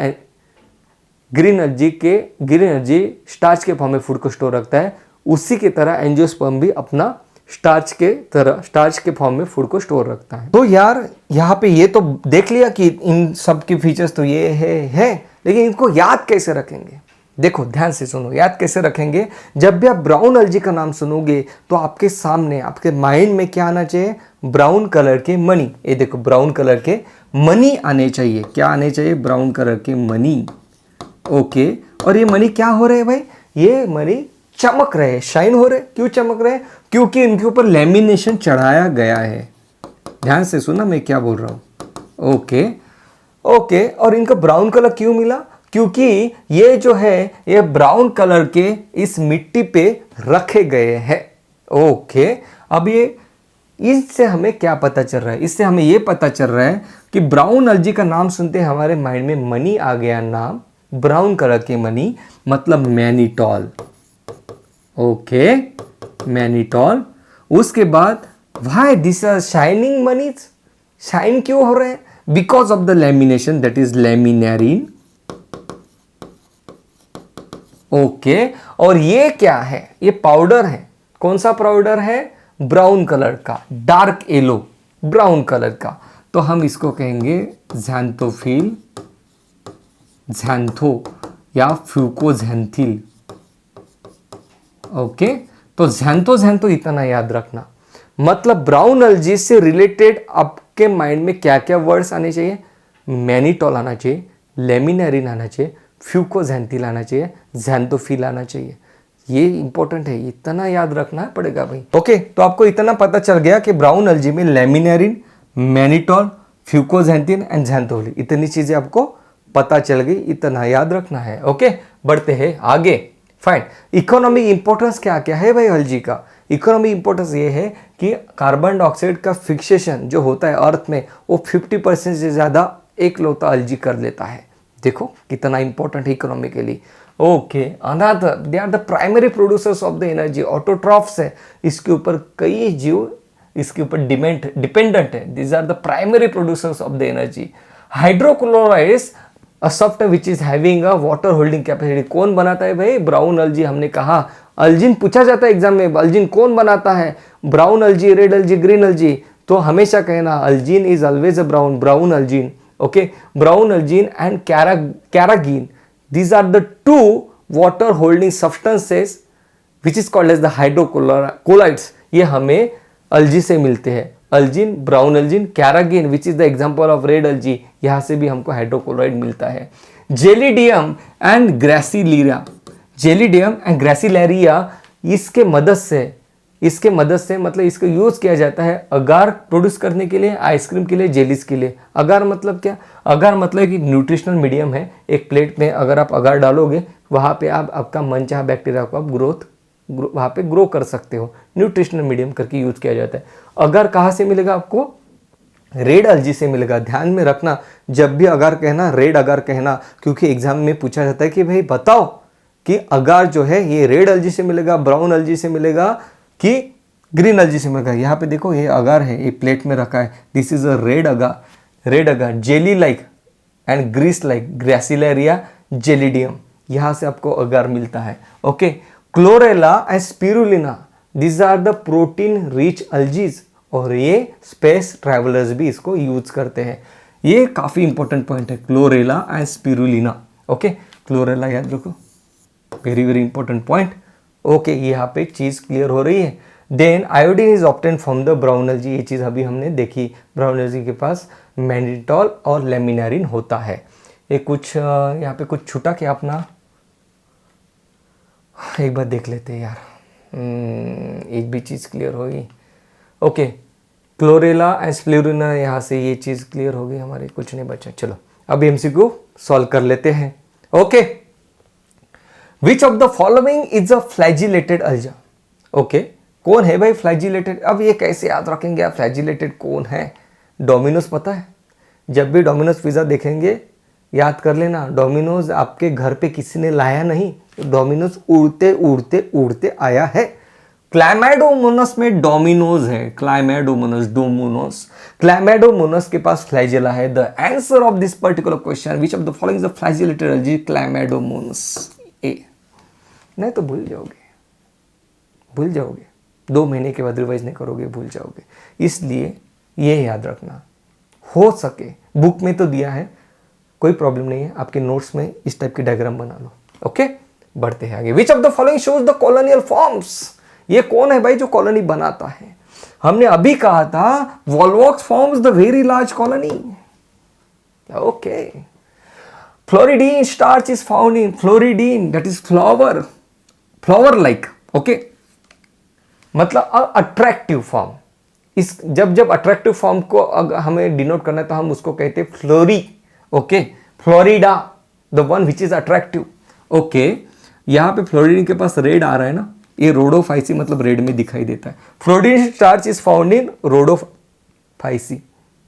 ग्रीन एल्गी स्टार्च के फॉर्म में फूड को स्टोर रखता है, उसी की तरह एंजियोस्पर्म भी अपना स्टार्च के फॉर्म में फूड को स्टोर रखता है। तो यार यहाँ पे ये तो देख लिया कि इन सब के फीचर्स तो ये है, लेकिन इनको याद कैसे रखेंगे? देखो ध्यान से सुनो, याद कैसे रखेंगे? जब भी आप ब्राउन एल्गी का नाम सुनोगे तो आपके सामने, आपके माइंड में क्या आना चाहिए? ब्राउन कलर के मनी। ये देखो, ब्राउन कलर के मनी आने चाहिए। क्या आने चाहिए? ब्राउन कलर के मनी। ओके, और ये मनी क्या हो रहे हैं भाई? ये मनी चमक रहे, शाइन हो रहे। क्यों चमक रहे? क्योंकि इनके ऊपर लेमिनेशन चढ़ाया गया है। ध्यान से सुना मैं क्या बोल रहा हूं। ओके, और इनका ब्राउन कलर क्यों मिला? क्योंकि ये जो है ये ब्राउन कलर के इस मिट्टी पे रखे गए हैं। ओके, अब ये इससे हमें क्या पता चल रहा है? इससे हमें ये पता चल रहा है कि ब्राउन एल्गी का नाम सुनते हमारे माइंड में मनी आ गया। नाम ब्राउन कलर के मनी, मतलब मैनीटॉल। Okay, mannitol. उसके बाद why this are shining moneys, shine क्यों हो रहे हैं? Because of the lamination, that is laminarin. Okay, और ये क्या है? ये पाउडर है। कौन सा पाउडर है? ब्राउन कलर का, डार्क येलो ब्राउन कलर का। तो हम इसको कहेंगे ज़ैंथोफिल, ज़ैंथो या फ्यूकोज़ैंथिल। ओके, तो ज़ैंथो इतना याद रखना। मतलब ब्राउन अल्जी से रिलेटेड आपके माइंड में क्या क्या वर्ड्स आने चाहिए? मैनिटॉल आना चाहिए, लेमिनेरिन आना चाहिए, फ्यूकोज़ैंथिल आना चाहिए, ज़ैंथोफिल आना चाहिए। ये इंपॉर्टेंट है, इतना याद रखना पड़ेगा भाई। ओके, तो आपको इतना पता चल गया कि ब्राउन अल्जी में लेमिनेरिन, मैनिटॉल, फ्यूकोज़ैंथिल एंड ज़ैंथोफिल, इतनी चीजें आपको पता चल गई, इतना याद रखना है। ओके, बढ़ते हैं आगे। फाइन, इकोनॉमिक इंपॉर्टेंस क्या क्या है भाई अल्जी का? इकोनॉमिक इंपॉर्टेंस ये है कि कार्बन डाइऑक्साइड का फिक्सेशन जो होता है अर्थ में, वो 50% से ज़्यादा एक लौता अल्जी कर लेता है। देखो कितना इंपॉर्टेंट है economically. Okay, another they are the primary producers of the energy, autotrophs है, इसके ऊपर कई जीव इसके ऊपर डिपेंडेंट है। These are the primary producers of the energy. Hydrochlorides a substance which is having a water holding capacity, कौन बनाता है भाई? Brown algae. हमने कहा अल्जिन पूछा जाता है एग्जाम में, अल्जिन कौन बनाता है? Brown algae, red algae, green algae. तो हमेशा कहना algin is always a brown algin. Okay, brown algin and carrageenan, these are the two water holding substances which is called as the hydrocolloids। ये हमें अल्जी से मिलते हैं, algin, brown algin, carrageenan which is the example of red algae, यहाँ से भी हमको हाइड्रोक्लोराइड मिलता है। Gelidium and gracilaria, gelidium and gracilaria, इसके मदद से मतलब इसका यूज किया जाता है अगार प्रोड्यूस करने के लिए, आइसक्रीम के लिए, जेलीज के लिए। अगार मतलब क्या? अगार मतलब कि न्यूट्रिशनल मीडियम है। एक प्लेट में अगर आप अगार डालोगे, वहाँ पे आप आपका मनचाहा बैक्टीरिया को आप वहाँ पे ग्रो कर सकते हो। न्यूट्रिशनल मीडियम करके यूज किया जाता है। अगार कहाँ से मिलेगा आपको? रेड अल्जी से मिलेगा। ध्यान में रखना, जब भी अगार कहना रेड अगार कहना, क्योंकि एग्जाम में पूछा जाता है कि भाई बताओ कि अगार जो है ये रेड अल्जी से मिलेगा, ब्राउन अल्जी से मिलेगा कि ग्रीन अल्जी से मिलेगा। यहाँ पे देखो ये अगार है, ये प्लेट में रखा है, this is a red agar, jelly like and grease like, gracilaria gelidium, यहाँ से आपको अगार मिलता है। Okay, chlorella and spirulina, this are the protein rich algaes, और ये स्पेस ट्रैवलर्स भी इसको यूज करते हैं। ये काफी इंपॉर्टेंट पॉइंट है, chlorella and spirulina. Okay, chlorella याद रखो, very very important point. Okay, यहाँ पे चीज क्लियर हो रही है। Then iodine is obtain from the brown algae, ये चीज अभी हमने देखी। ब्राउन अल्जी के पास मैनिटॉल और लेमिनेरिन होता है। ये कुछ यहाँ पे कुछ छूटा क्या अपना? एक बार देख लेते हैं यार, एक भी चीज क्लियर होगी। ओके, क्लोरेला एंड स्पिरुलिना, यहाँ से ये चीज क्लियर हो गई हमारी, कुछ नहीं बचा। चलो अब एमसीक्यू सॉल्व कर लेते हैं। Okay, which of the following is a flagellated alga? Okay, कौन है भाई फ्लैजिलेटेड? अब ये कैसे याद रखेंगे आप फ्लैजिलेटेड कौन है? डोमिनोज पता है? जब भी डोमिनोज पिज्जा देखेंगे याद कर लेना, डोमिनोज आपके घर पे किसी ने लाया नहीं, डोमिनोज उड़ते उड़ते उड़ते आया है। क्लाइमेडोमोनस में डोमिनोज है, क्लाइमेडोमोनस के पास फ्लैजेला है। The answer of this particular question, which of the following is the flagellated algae? Chlamydomonas a. नहीं तो भूल जाओगे 2 महीने के बाद रिवाइज नहीं करोगे, भूल जाओगे। इसलिए ये याद रखना, हो सके बुक में तो दिया है, कोई प्रॉब्लम नहीं है, आपके नोट्स में इस टाइप की डायग्राम बना लो। ओके, बढ़ते हैं आगे। विच of the following shows the colonial forms? ये कौन है भाई जो कॉलोनी बनाता है? हमने अभी कहा था volvox forms the very large colony. Okay, floridean starch is found in floridean, that is flower like. Okay, मतलब अट्रैक्टिव फॉर्म। इस जब अट्रैक्टिव फॉर्म को हमें डिनोट करना है तो हम उसको कहते हैं फ्लोरी। Okay, Florida, the one which is attractive. Okay, यहाँ पे फ्लोरिडीन के पास रेड आ रहा है ना, ये रोडोफाइसी मतलब रेड में दिखाई देता है। Floridean starch is found in rhodophyceae.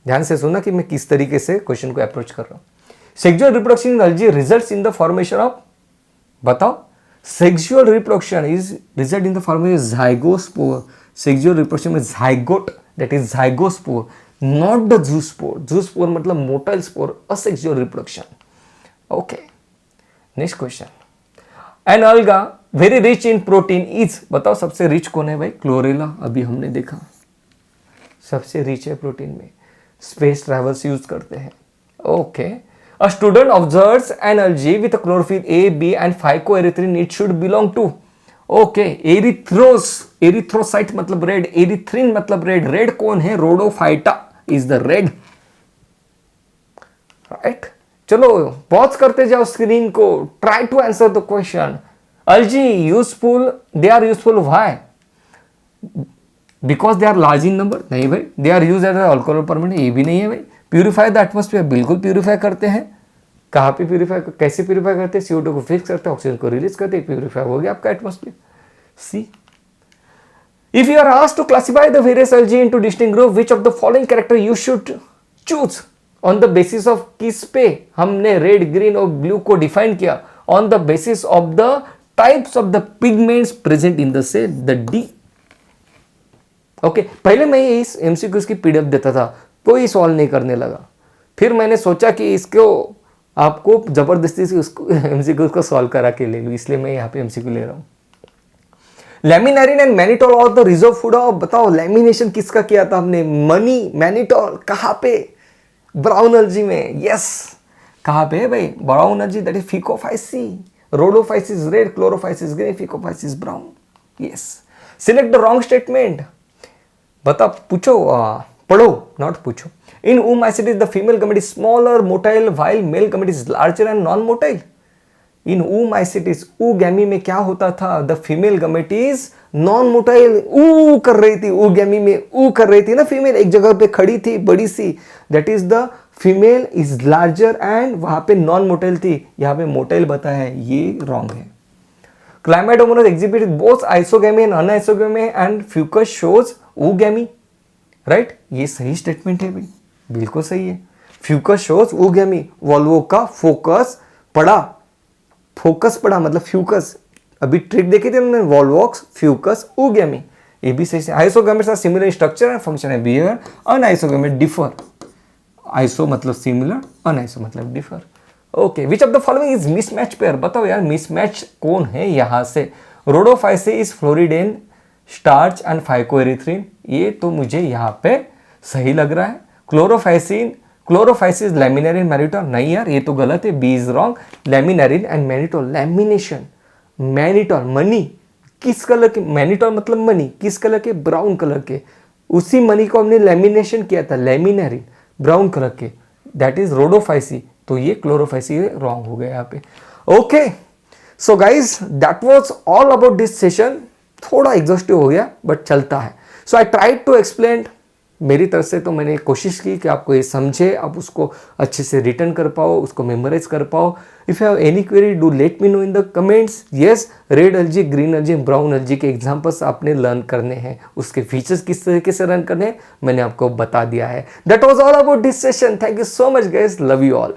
ध्यान से सुना कि मैं किस तरीके से क्वेश्चन को अप्रोच कर रहा हूं। Sexual reproduction in algae results in the formation of, बताओ, Sexual reproduction is result in the form of zygospore. Sexual reproduction में zygote, that is zygospore, not the zoospore. Zoospore मतलब motile spore, asexual reproduction. Okay. Next question. An alga very rich in protein is, बताओ सबसे रिच कौन है भाई? क्लोरेला, अभी हमने देखा सबसे रिच है प्रोटीन में, स्पेस ट्रैवल्स यूज करते हैं. Okay. A student observes an algae with a chlorophyll A, B and phycoerythrin. It should belong to. Okay, erythrocyte मतलब रेड, एरिथ्रिन मतलब रेड. रेड कौन है? Rhodophyta is the red. Right. चलो पॉज करते जाओ स्क्रीन को. Try to answer the question. Algae useful, they are useful why? Because they are large in number? नहीं भाई. They are use as alcohol permanent? ये भी नहीं है भाई. Purify the atmosphere? बिल्कुल प्यूरिफाई करते हैं. कहाँ पे प्यूरिफाई, कैसे प्यूरिफाई करते हैं? CO2 को फिक्स करते हैं, ऑक्सीजन को रिलीज करते हैं, प्यूरिफाई हो गया आपका atmosphere. See, if you are asked to classify the various algae into distinct group, which of the following character you should choose on the basis of? किस पे हमने रेड, ग्रीन और ब्लू को डिफाइन किया? On the basis of the types of the pigments present in the cell, the D. Okay. पहले मैं इस एमसीक्यूज की पीडीएफ देता था, कोई सॉल्व नहीं करने लगा. फिर मैंने सोचा कि इसको आपको जबरदस्ती से उसको एमसीक्यू को सॉल्व करा के ले लूं, इसलिए मैं यहाँ पे एमसीक्यू ले रहा हूँ. Laminarin and mannitol are the reserve food of, बताओ लैमिनेशन किसका किया था हमने? Money, mannitol. कहाँ पे? ब्राउन एल्जी में. यस. कहाँ पे है भाई? Brown algae, that is phaeophyceae. Rhodophyceae red, chlorophyceae green, phaeophyceae brown. Yes. Select the wrong statement. बता, पूछो, पढ़ो, नॉट पूछो. In oomacetes, the female gamete is smaller, motile, while male gamete is larger and non-motile. In oomacetes, oogammy में क्या होता था? The female gamete is non-motile. ऊ कर रही थी, oogammy में ऊ कर रही थी ना फीमेल, एक जगह पे खड़ी थी बड़ी सी. That is the female is larger and वहाँ पे non-motile थी, यहाँ पे motile बताया है, ये wrong है. Chlamydomonas exhibit both isogamy and anisogamy and fucus shows oogamy. Right. ये सही स्टेटमेंट है भाई, बिल्कुल सही है. Fucus shows oogamy. वॉल्वो का फोकस पड़ा, फोकस पड़ा मतलब फ्यूकस. अभी ट्रिक देखी थी हमने, वॉल्वॉक्स, फ्यूकस, ओगेमी. ये भी सही से. Isogametes are similar in structure and function and behaviour. Anisogamete differ. Iso मतलब सिमिलर, अनआइसो मतलब differ. Okay. Which of the following is mismatch pair? बताओ यार मिसमैच कौन है यहाँ से? Rhodophyceae, floridean, starch and phycoerythrin. ये तो मुझे यहाँ पे सही लग रहा है. Chlorophyceae, laminarin, mannitol. नहीं यार, ये तो गलत है. B is wrong. Laminarin and mannitol. Lamination, mannitol, money. किस कलर के? मैनिटोल मतलब मनी. किस कलर के? ब्राउन कलर के. उसी मनी को हमने लैमिनेशन किया था, लैमिनारिन, ब्राउन कलर के. That is Rhodophyceae. तो ये क्लोरोफाइसी रॉन्ग हो गया यहाँ पे. Okay. So guys, that was all about this session. थोड़ा एग्जॉस्टिव हो गया बट चलता है. सो आई ट्राइड टू एक्सप्लेन. मेरी तरफ से तो मैंने कोशिश की कि आपको ये समझे, आप उसको अच्छे से रिटर्न कर पाओ, उसको मेमोराइज कर पाओ. If you have any query do let me know in the comments. Yes, red algae, green algae, brown algae के एग्जांपल्स आपने लर्न करने हैं, उसके फीचर्स किस तरीके से रन करने हैं मैंने आपको बता दिया है. That was all about this session. Thank you so much guys, love you all.